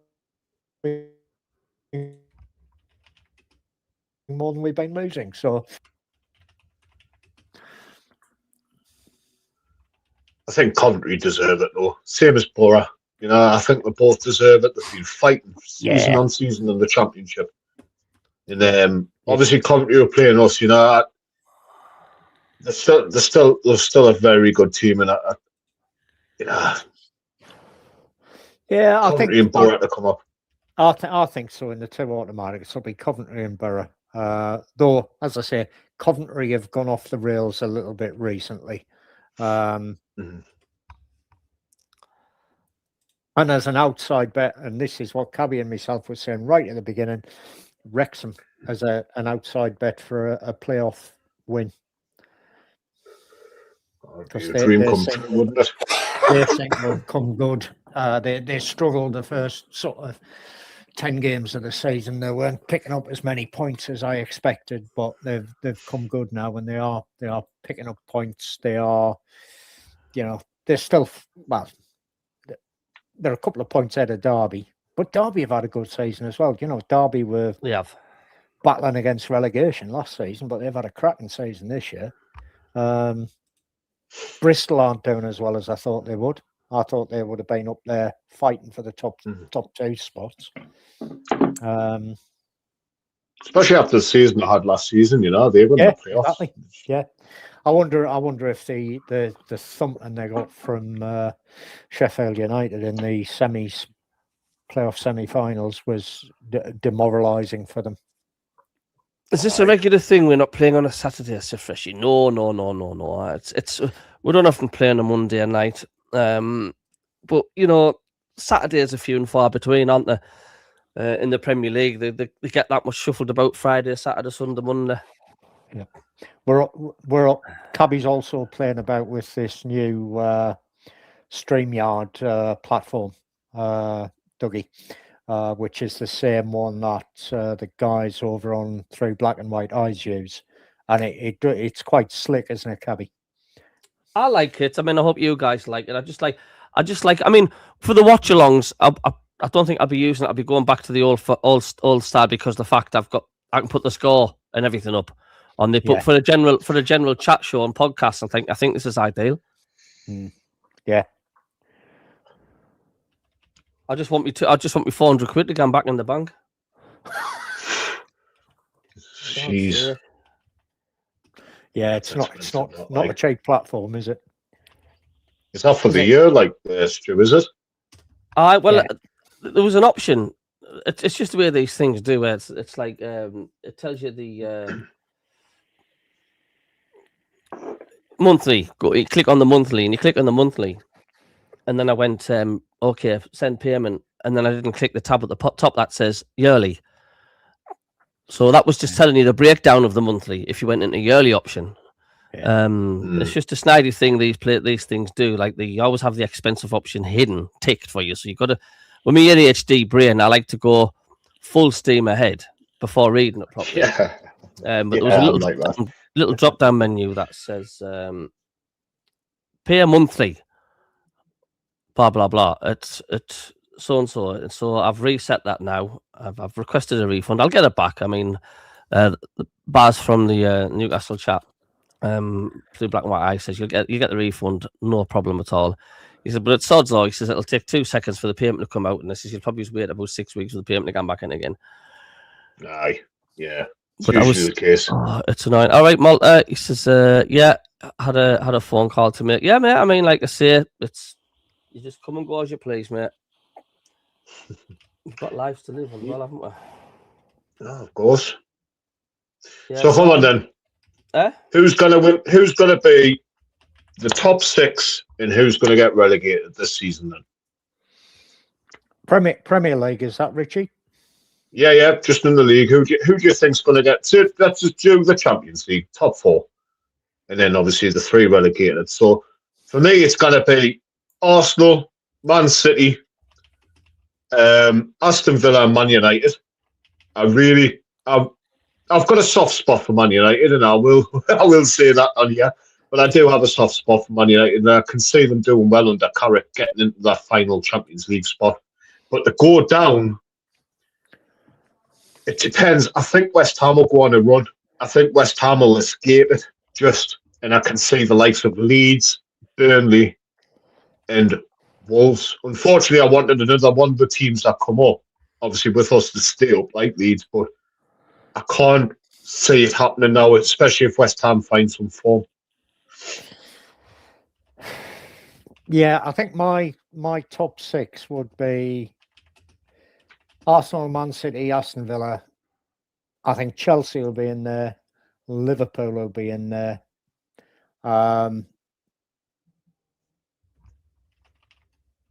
more than we've been losing. So. I think Coventry deserve it, though. Same as Borough. I think they both deserve it. They've been fighting season on season in the Championship. And obviously Coventry are playing us, they're still a very good team. And yeah, I Coventry think and Borough to come up. I think so. In the 2 automatics, it'll be Coventry and Borough. Though, as I say, Coventry have gone off the rails a little bit recently. And as an outside bet, and this is what Cabby and myself were saying right at the beginning, Wrexham as an outside bet for a playoff win. Because they seem to come good. They struggled the first sort of 10 games of the season. They weren't picking up as many points as I expected, but they've come good now, and they are picking up points. They are, they're still they're a couple of points ahead of Derby, but Derby have had a good season as well. Derby were battling against relegation last season, but they've had a cracking season this year. Bristol aren't doing as well as I thought they would. I thought they would have been up there fighting for the top 2 spots. Especially after the season they had last season, they were in the playoffs. Exactly. Yeah. I wonder if the thumping they got from Sheffield United in the semis playoff semi-finals was demoralising for them. Is this a regular thing? We're not playing on a Saturday, Sir Freshy? No. It's we don't often play on a Monday night. But you know, Saturdays are few and far between, aren't they? In the Premier League, they get that much shuffled about Friday, Saturday, Sunday, Monday. Yeah, Cabby's also playing about with this new StreamYard platform, Dougie, which is the same one that the guys over on Through Black and White Eyes use, and it's quite slick, isn't it, Cabby? I like it. I mean, I hope you guys like it. I just like. I mean, for the watch-alongs, I don't think I'll be using it. I'll be going back to the old style because the fact I can put the score and everything up on the. But for the general chat show and podcast, I think this is ideal. Yeah. I just want me 400 quid to come back in the bank. Jeez. Yeah, it's not a cheap platform, is it? It's not for the year, like Stu, is it? There was an option. It's just the way these things do. It's like it tells you the monthly. You click on the monthly, and you click on the monthly, and then I went okay, send payment, and then I didn't click the tab at the top that says yearly. So that was just telling you the breakdown of the monthly if you went into yearly option. It's just a snidey thing these things do. Like they always have the expensive option hidden, ticked for you. So you got to. With my ADHD brain, I like to go full steam ahead before reading it properly. Yeah. But there was a little drop down menu that says pay a monthly. Blah blah blah. It's so and so. And so I've reset that now. I've requested a refund. I'll get it back. I mean, Baz from the Newcastle chat. Through Black and White Eye says you get the refund, no problem at all. He said, but it's odds though. He says it'll take 2 seconds for the payment to come out, and this is you'll probably wait about 6 weeks for the payment to come back in again. Aye, yeah. But that was the case. Oh, it's annoying. All right, Mal. He says, yeah, had a phone call to me. Yeah, mate. I mean, like I say, it's you just come and go as you please, mate. We've got lives to live as well, haven't we? Oh, of course. Yeah, so hold on then. Who's gonna win? Who's gonna be the top 6, and who's gonna get relegated this season then? Premier League, is that Richie? Yeah, just in the league. Who do you think's gonna get? So let's just do the Champions League top 4, and then obviously the 3 relegated. So for me, it's gonna be Arsenal, Man City, Aston Villa, and Man United. I've got a soft spot for Man United, and I will say that on here. But I do have a soft spot for Man United, and I can see them doing well under Carrick, getting into that final Champions League spot. But to go down, it depends. I think West Ham will go on a run. I think West Ham will escape it, and I can see the likes of Leeds, Burnley, and Wolves. Unfortunately, I wanted another one of the teams that come up, obviously with us to stay up like Leeds, but I can't see it happening now, especially if West Ham find some form. Yeah, I think my top 6 would be Arsenal, Man City, Aston Villa. I think Chelsea will be in there. Liverpool will be in there. Man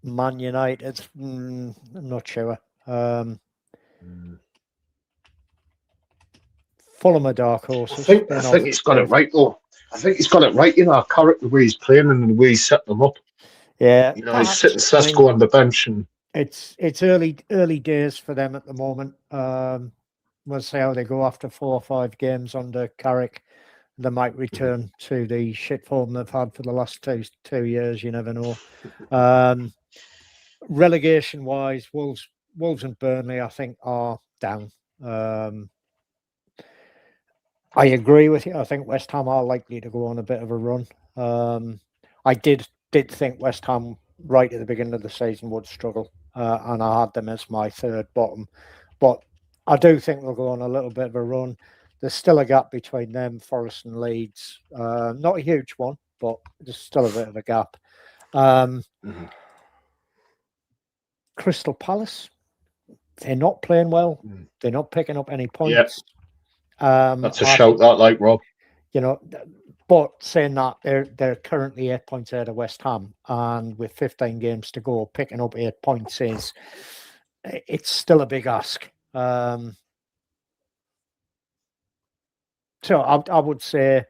United, I'm not sure. Fulham are dark horses. I think he's got it right though. I think he's got it right. You know, Carrick, the way he's playing and the way he's setting them up. Yeah, you know, he's sitting Sesko on the bench, and it's early days for them at the moment. We'll see how they go after 4 or 5 games under Carrick. They might return to the shit form they've had for the last two years. You never know. Relegation wise, Wolves and Burnley, I think, are down. I agree with you. I think West Ham are likely to go on a bit of a run. I did think West Ham right at the beginning of the season would struggle, and I had them as my 3rd bottom. But I do think they'll go on a little bit of a run. There's still a gap between them, Forest and Leeds. Not a huge one, but there's still a bit of a gap. Crystal Palace, they're not playing well. They're not picking up any points. That's a shout, that, like, Rob. You know, but saying that, they're currently 8 points ahead of West Ham, and with 15 games to go, picking up 8 points it's still a big ask. So I would say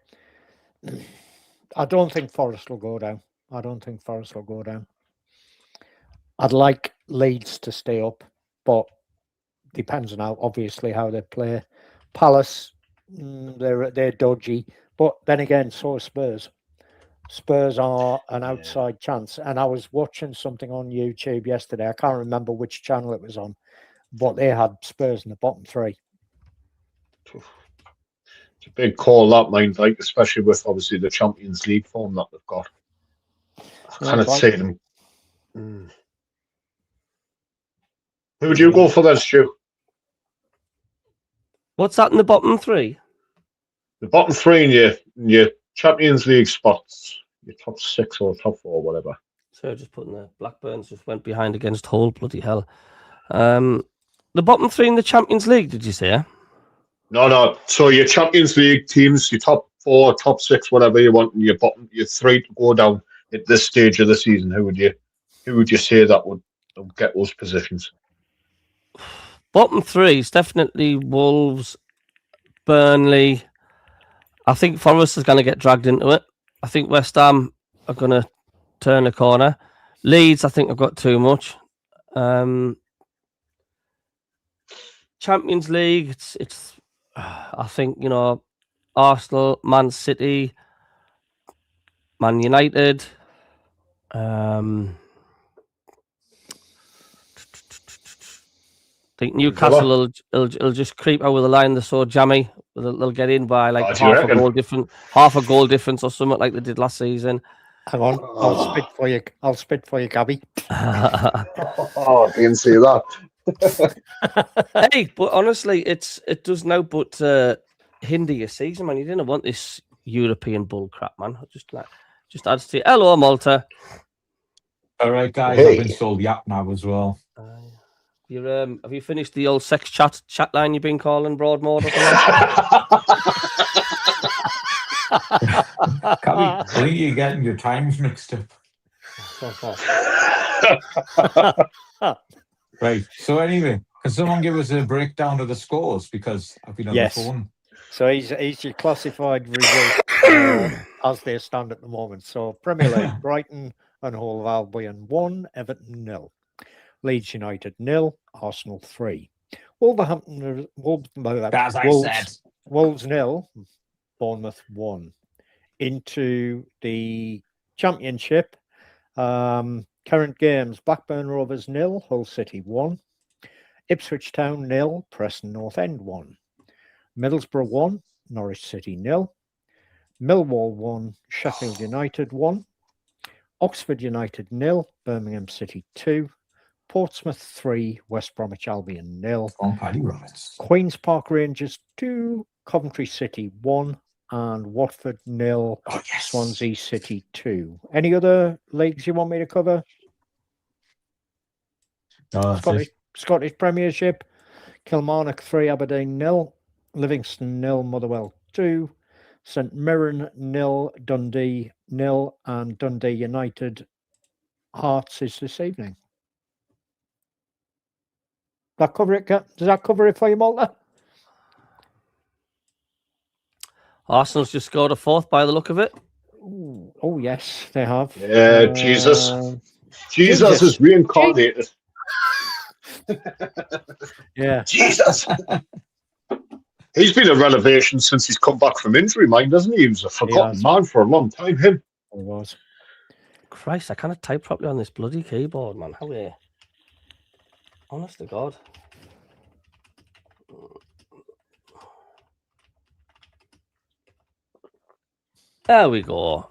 I don't think Forest will go down. I'd like Leeds to stay up, but depends on obviously how they play. Palace, they're dodgy, but then again, so are Spurs. Spurs are an outside chance. And I was watching something on YouTube yesterday. I can't remember which channel it was on, but they had Spurs in the bottom 3. It's a big call, that, mind, like, especially with obviously the Champions League form that they've got. I cannot say them. Who would you go for then, Stu? What's that in the bottom 3? The bottom 3 in your Champions League spots, your top 6 or top 4, whatever. So just putting the Blackburns just went behind against Hull, bloody hell. The bottom 3 in the Champions League, did you say? No. So your Champions League teams, your top 4, top 6, whatever you want, and your 3 to go down at this stage of the season. Who would you say that would get those positions? Bottom 3 is definitely Wolves, Burnley. I think Forest is going to get dragged into it. I think West Ham are going to turn the corner. Leeds, I think, have got too much. Champions League, it's. I think, you know, Arsenal, Man City, Man United. I think Newcastle will just creep out with a line they're so jammy. They'll get in by like half a goal difference or something like they did last season. Hang on, I'll spit for you, Gabby. Oh, I didn't see that. Hey, but honestly, it does no but hinder your season, man. You didn't want this European bull crap, man. Just adds to it. Hello, Malta. All right, guys. Hey. I've installed the app now as well. Have you finished the old sex chat line you've been calling Broadmoor? I think you're getting your times mixed up. Right. So anyway, can someone give us a breakdown of the scores, because I've been on the phone. So he's your classified results as they stand at the moment. So Premier League, Brighton and Hove Albion 1, Everton 0. Leeds United 0, Arsenal 3. Wolves 0, Bournemouth 1. Into the Championship, current games: Blackburn Rovers 0, Hull City 1. Ipswich Town 0, Preston North End 1. Middlesbrough 1, Norwich City 0. Millwall 1, Sheffield United 1. Oxford United 0, Birmingham City 2. Portsmouth 3, West Bromwich Albion 0. Queen's Park Rangers 2, Coventry City 1, and Watford 0, Swansea City 2. Any other leagues you want me to cover? Scottish Premiership, Kilmarnock 3, Aberdeen 0, Livingston 0, Motherwell 2, St Mirren 0, Dundee 0, and Dundee United Hearts is this evening. That cover it? Does that cover it for you, Malta? Arsenal's just scored a 4th by the look of it. Ooh, oh, yes, they have. Yeah, Jesus is reincarnated. Yeah. Jesus. He's been a revelation since he's come back from injury, mind, hasn't he? He was a forgotten man for a long time, him. He was. Christ, I can't type properly on this bloody keyboard, man. How are you? Honest to God. There we go.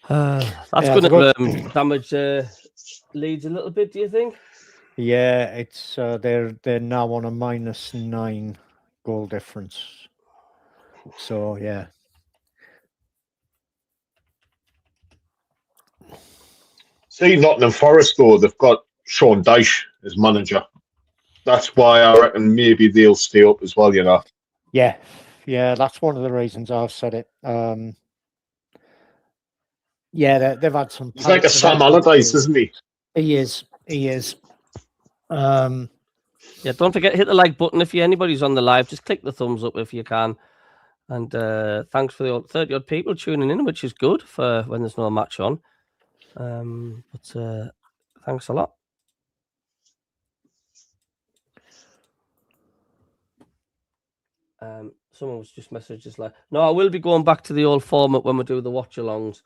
That's going to damage Leeds a little bit, do you think? Yeah, it's they're now on a -9 goal difference. So yeah. See, Nottingham Forest though, they've got Sean Dyche as manager. That's why I reckon maybe they'll stay up as well, you know. Yeah, that's one of the reasons I've said it. Yeah, they've had some. He's like a Sam Allardyce, isn't he? He is. Yeah, don't forget, hit the like button if anybody's on the live. Just click the thumbs up if you can. And thanks for the 30 odd people tuning in, which is good for when there's no match on. But thanks a lot. Someone was just messaged like, no, I will be going back to the old format when we do the watch alongs,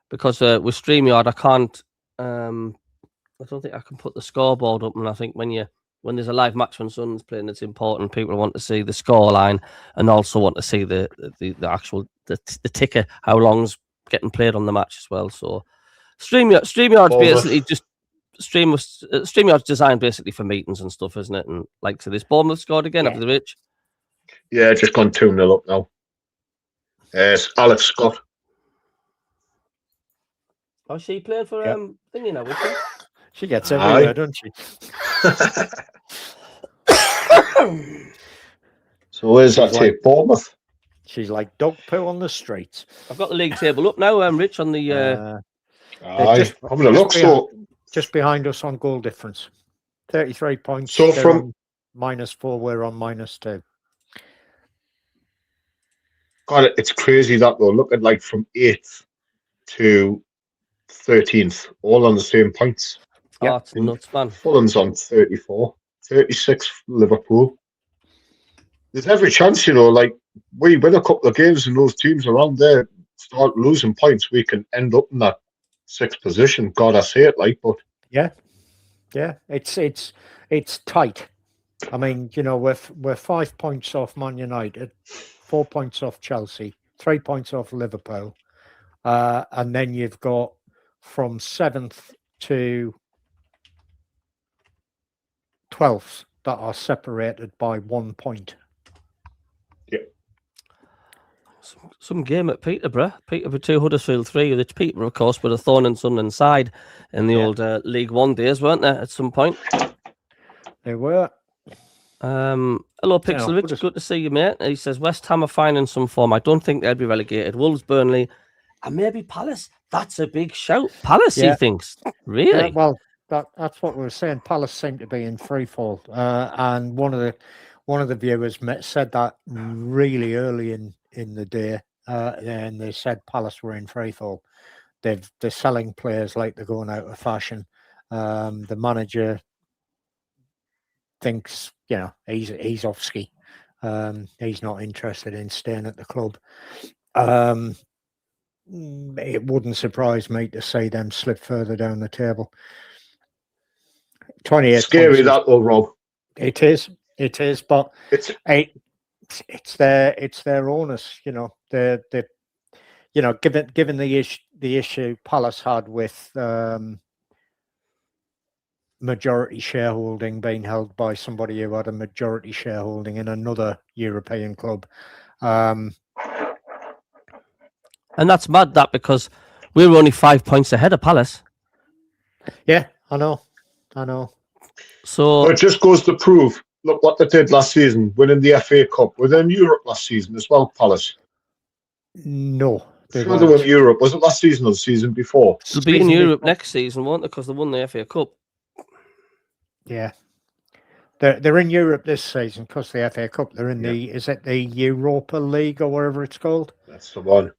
because with StreamYard I can't. I don't think I can put the scoreboard up, and I think when there's a live match when Sunderland's playing, it's important. People want to see the score line and also want to see the actual the ticker, how long's getting played on the match as well. So StreamYard's basically just StreamYard's designed basically for meetings and stuff, isn't it? And like, so this Bournemouth scored again after the Rich. Yeah, just gone 2-0 up now. It's Alex Scott. Oh, she playing for thingy now, isn't she? She gets everywhere, doesn't she? So where's that take? Bournemouth? She's like dog poo on the streets. I've got the league table up now, Rich, on the... having a look. Just behind us on goal difference. 33 points. So from -4, we're on -2. God, it's crazy that though. Look at like from 8th to 13th, all on the same points. Oh, it's nuts, man. Fulham's on 34, 36 Liverpool. There's every chance, you know, like we win a couple of games and those teams around there start losing points, we can end up in that 6th position. God, I say it like, but yeah, it's tight. I mean, you know, we're 5 points off Man United, 4 points off Chelsea, 3 points off Liverpool, and then you've got from 7th to 12th that are separated by 1 point. Yeah. Some game at Peterborough. Peterborough 2, Huddersfield 3. It's Peterborough, of course, with a thorn in Sunderland side in the old League One days, weren't there, at some point? They were. Hello, Pixelovich. Good to see you, mate. He says West Ham are finding some form. I don't think they'll be relegated. Wolves, Burnley, and maybe Palace. That's a big shout. Palace, he thinks. Really? Yeah, well, that's what we were saying. Palace seem to be in free fall, and one of the viewers said that really early in the day, and they said Palace were in free fall. They're selling players like they're going out of fashion. The manager thinks, you know, he's off ski. He's not interested in staying at the club. It wouldn't surprise me to see them slip further down the table. 28 scary that though, Rob. It is, but it's their onus, you know. The you know, given the issue Palace had with majority shareholding being held by somebody who had a majority shareholding in another European club. And that's mad, that, because we were only 5 points ahead of Palace. Yeah, I know. So it just goes to prove, look what they did last season, winning the FA Cup. Were they in Europe last season as well, Palace? No. They were in Europe. Was it last season or the season before? They'll be in Europe next season, won't they? Because they won the FA Cup. Yeah. They're in Europe this season because the FA Cup. They're in is it the Europa League or whatever it's called? That's the one.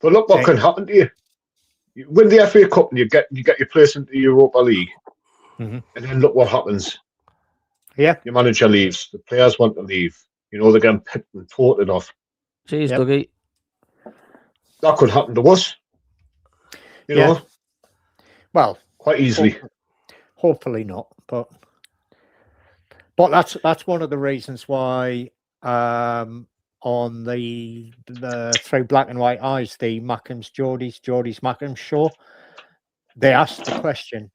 But look what can happen to you. You win the FA Cup and you get your place into the Europa League. Mm-hmm. And then look what happens. Yeah. Your manager leaves. The players want to leave. You know, they're getting picked and torted off. Jeez, Dougie. That could happen to us. You know? Well, quite easily. Hopefully not, but that's one of the reasons why on the Through Black and White Eyes, the Mackham's Geordie's Mackham's show, they asked the question,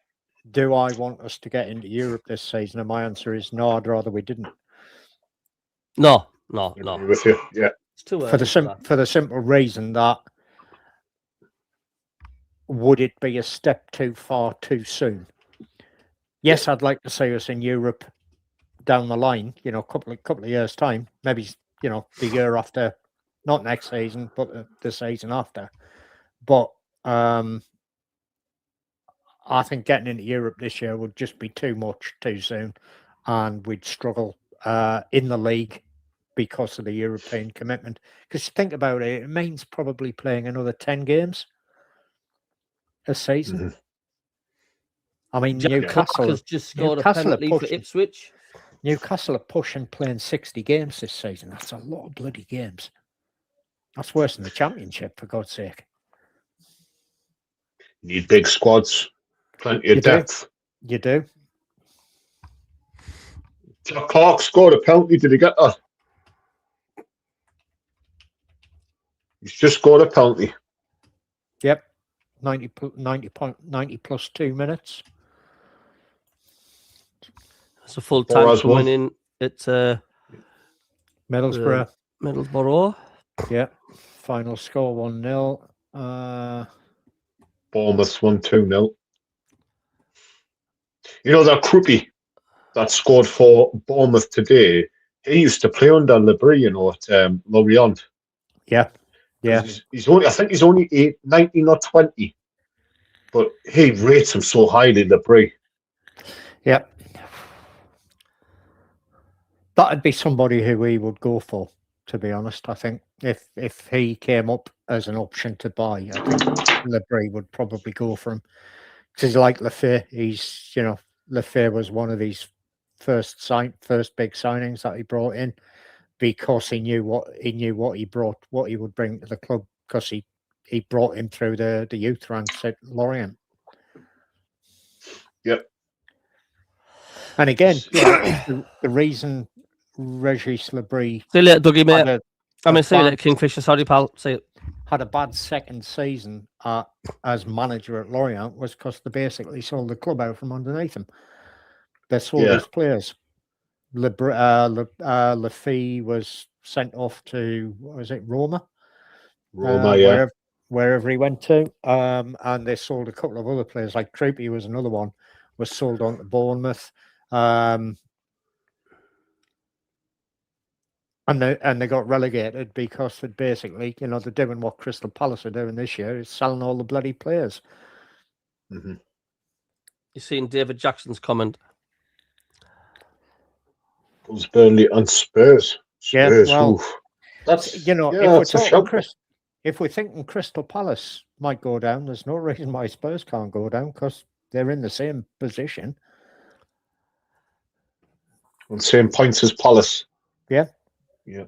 do I want us to get into Europe this season? And my answer is no, I'd rather we didn't. No. With you, yeah. It's too early for the simple reason that would it be a step too far too soon? Yes, I'd like to see us in Europe down the line. You know, couple of years time, maybe the year after, not next season, but the season after. But I think getting into Europe this year would just be too much too soon, and we'd struggle in the league because of the European commitment. Because think about it, it means probably playing another 10 games a season. Mhm. I mean, Newcastle has just scored a penalty for Ipswich. Newcastle are pushing playing 60 games this season. That's a lot of bloody games. That's worse than the Championship, for God's sake. Need big squads, plenty of depth. You do. Jack Clark scored a penalty. Did he get that? He's just scored a penalty. Yep. 90 plus 2 minutes. It's a full time coming in at Middlesbrough. Yeah. Final score 1-0. Bournemouth won 2-0. You know that Krupke that scored for Bournemouth today, he used to play under Labrie, at Lorient. Yeah. Yeah. He's only 19 or 20. But he rates him so highly, Labrie. Yeah. That'd be somebody who we would go for, to be honest. I think if he came up as an option to buy, I think Labrie would probably go for him. Because like Lefebvre, Lefebvre was one of his first big signings that he brought in, because he knew what he would bring to the club, because he brought him through the youth ranks at Lorient. Yep. And again, the reason Regis Labrie see you later, Dougie, mate. See you later, Kingfisher. Sorry, pal. See you. Had a bad second season as manager at Lorient was because they basically sold the club out from underneath him. They sold his players. Lefebvre was sent off to, Roma? Wherever he went to. And they sold a couple of other players, like Krupke was another one, was sold on to Bournemouth. And they got relegated because it basically, they're doing what Crystal Palace are doing this year, is selling all the bloody players. Mm-hmm. You seen David Jackson's comment? Was Burnley and Spurs. Yeah, well, oof. That's if we're thinking Crystal Palace might go down, there's no reason why Spurs can't go down, because they're in the same position. On same points as Palace. Yeah. Yeah.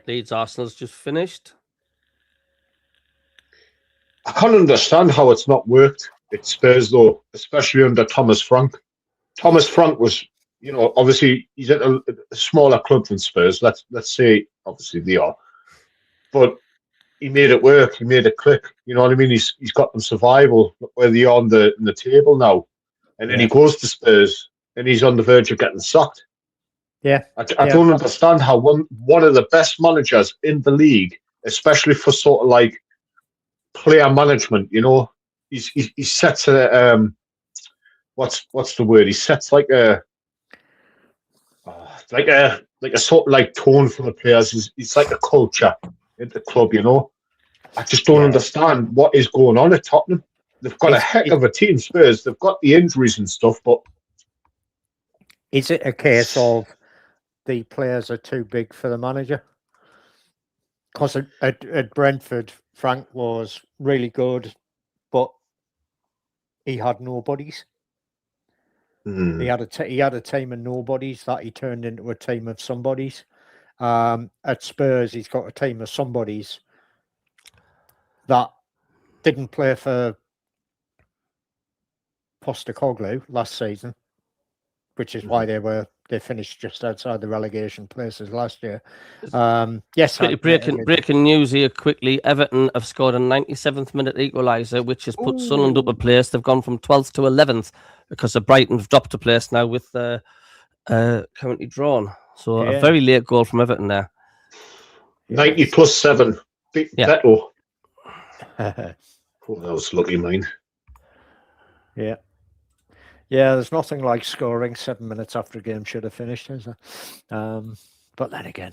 Leeds Arsenal's just finished. I can't understand how it's not worked at Spurs, though, especially under Thomas Frank. Thomas Frank was, obviously he's at a smaller club than Spurs. Let's say, obviously they are, but he made it work. He made it click. You know what I mean? He's got them survival where they are in the table now, and then he goes to Spurs and he's on the verge of getting sacked. Yeah, I don't understand how one of the best managers in the league, especially for sort of like player management, he sets a what's the word? He sets like a sort of like tone for the players. It's like a culture at the club, I just don't understand what is going on at Tottenham. They've got a heck of a team, Spurs. They've got the injuries and stuff, but is it a case of the players are too big for the manager? Because at Brentford, Frank was really good, but he had nobodies. He had a team of nobodies that he turned into a team of somebodies. At Spurs, he's got a team of somebodies that didn't play for Postecoglou last season, which is why they finished just outside the relegation places last year. Yes. Breaking news here quickly. Everton have scored a 97th minute equaliser, which has put Sunderland up a place. They've gone from 12th to 11th because of Brighton have dropped a place now with currently drawn. So a very late goal from Everton there. 90 plus 7. Big Beto. That was lucky mine. Yeah. Yeah, there's nothing like scoring 7 minutes after a game should have finished, is there? But then again,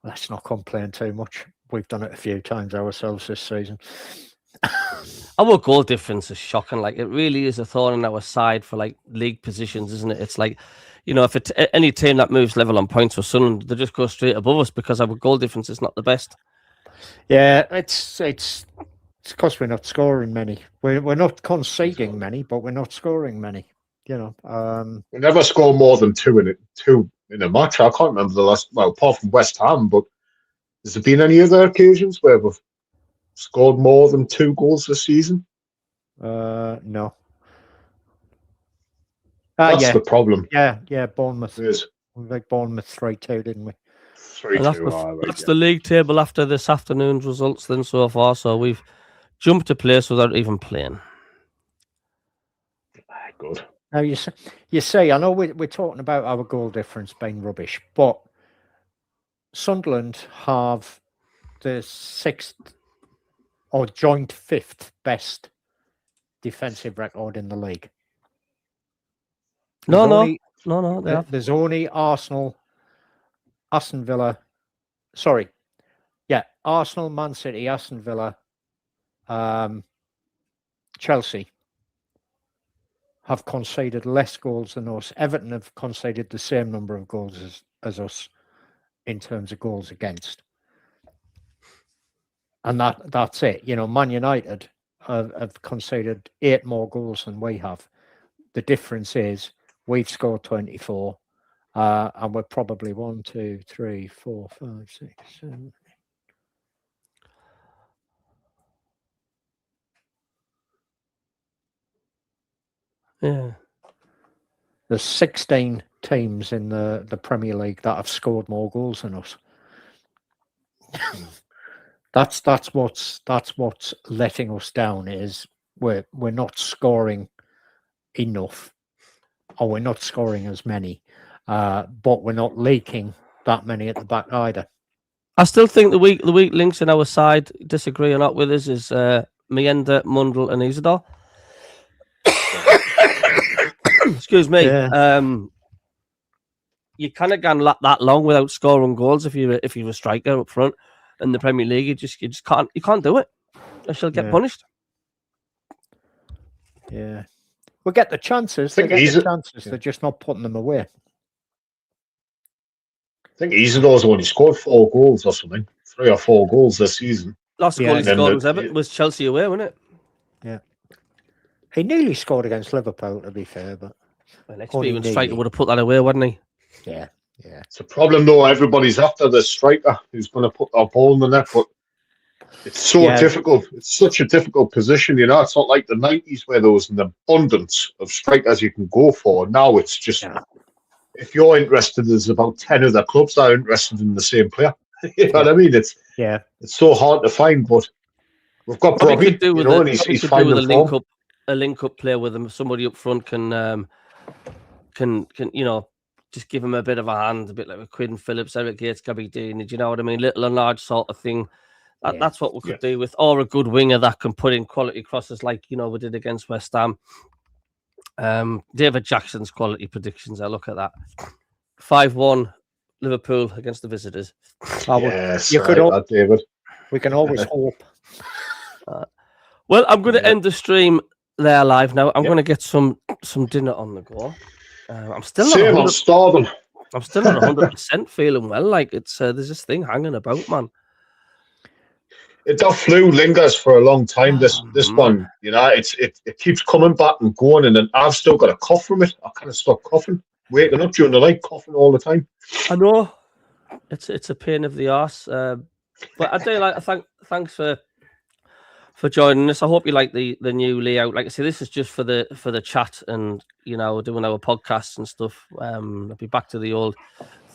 let's not complain too much. We've done it a few times ourselves this season. Our goal difference is shocking. Like, it really is a thorn in our side for like league positions, isn't it? It's like, you know, if any team that moves level on points with Sunderland, they just go straight above us because our goal difference is not the best. Yeah, it's because we're not scoring many. We're not conceding many, but we're not scoring many. You know, we never score more than two in a match. I can't remember the last. Well, apart from West Ham, but has there been any other occasions where we've scored more than 2 goals this season? No. That's the problem. Yeah, Bournemouth. It is. We like Bournemouth 3-2, didn't we? 3-2. That's the league table after this afternoon's results then so far. So we've jumped a place without even playing. Good. Now you say, I know we're talking about our goal difference being rubbish, but Sunderland have the 6th or joint 5th best defensive record in the league. No. There's only Arsenal, Aston Villa. Sorry, yeah, Arsenal, Man City, Aston Villa, Chelsea have conceded less goals than us. Everton have conceded the same number of goals as us in terms of goals against. And that's it. You know, Man United have conceded 8 more goals than we have. The difference is we've scored 24, and we're probably 1, 2, 3, 4, 5, 6, 7. Yeah. There's 16 teams in the Premier League that have scored more goals than us. That's what's letting us down, is we're not scoring enough, or we're not scoring as many, but we're not leaking that many at the back either. I still think the weak links in our side, disagree or not with us, is Mienda, Mundle and Isidore. Excuse me. Yeah. You kind of can't lap that long without scoring goals if you're a striker up front in the Premier League. You just can't do it. Or she'll get punished. Yeah. We'll get the chances. They're just not putting them away. I think Isidore's only scored 4 goals or something. 3 or 4 goals this season. Last goal he scored was Chelsea away, wasn't it? Yeah. He nearly scored against Liverpool, to be fair, but an experienced striker would have put that away, wouldn't he? Yeah. It's a problem, though. Everybody's after the striker who's going to put their ball in the net, but it's so difficult. It's such a difficult position, you know. It's not like the 90s where there was an abundance of strikers you can go for. Now it's just, if you're interested, there's about 10 other clubs that are interested in the same player. You know what I mean? It's so hard to find, but we've got Broggy, you know, and he's finding form. A link-up player with him, somebody up front can you know, just give him a bit of a hand, a bit like with Quinn Phillips, Eric Yates, Gabby Dean. Do you know what I mean? Little and large sort of thing. That's what we could do with, or a good winger that can put in quality crosses like, you know, we did against West Ham. David Jackson's quality predictions, I look at that. 5-1 Liverpool against the visitors. David. We can always hope. Well, I'm going to end the stream there live now. I'm going to get some dinner on the go. I'm still not starving. I'm still not 100% feeling well. Like it's there's this thing hanging about, man. That flu lingers for a long time. This one, you know, it keeps coming back and going, and then I've still got a cough from it. I can't stop coughing, waking up during the night, coughing all the time. I know it's a pain of the arse, but I do like. Thanks for joining us. I hope you like the new layout. Like I say, this is just for the chat and, you know, doing our podcasts and stuff. I'll be back to the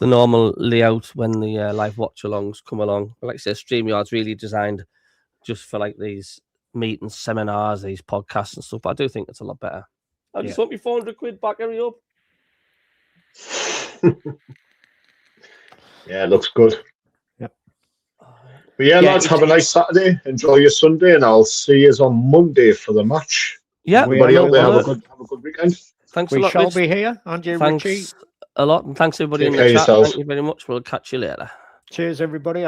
normal layout when the live watch alongs come along. But like I say, StreamYard's really designed just for like these meetings, seminars, these podcasts and stuff. But I do think it's a lot better. I just want me 400 quid back, hurry up. Yeah, it looks good. But lads, have a nice Saturday. Enjoy your Sunday, and I'll see you on Monday for the match. Yeah, everybody out there, have a good weekend. Thanks we a lot, shall Rich. be here, Andrew, Thanks Richie. a lot, and thanks everybody Take in care the chat. yourselves. Thank you very much. We'll catch you later. Cheers, everybody.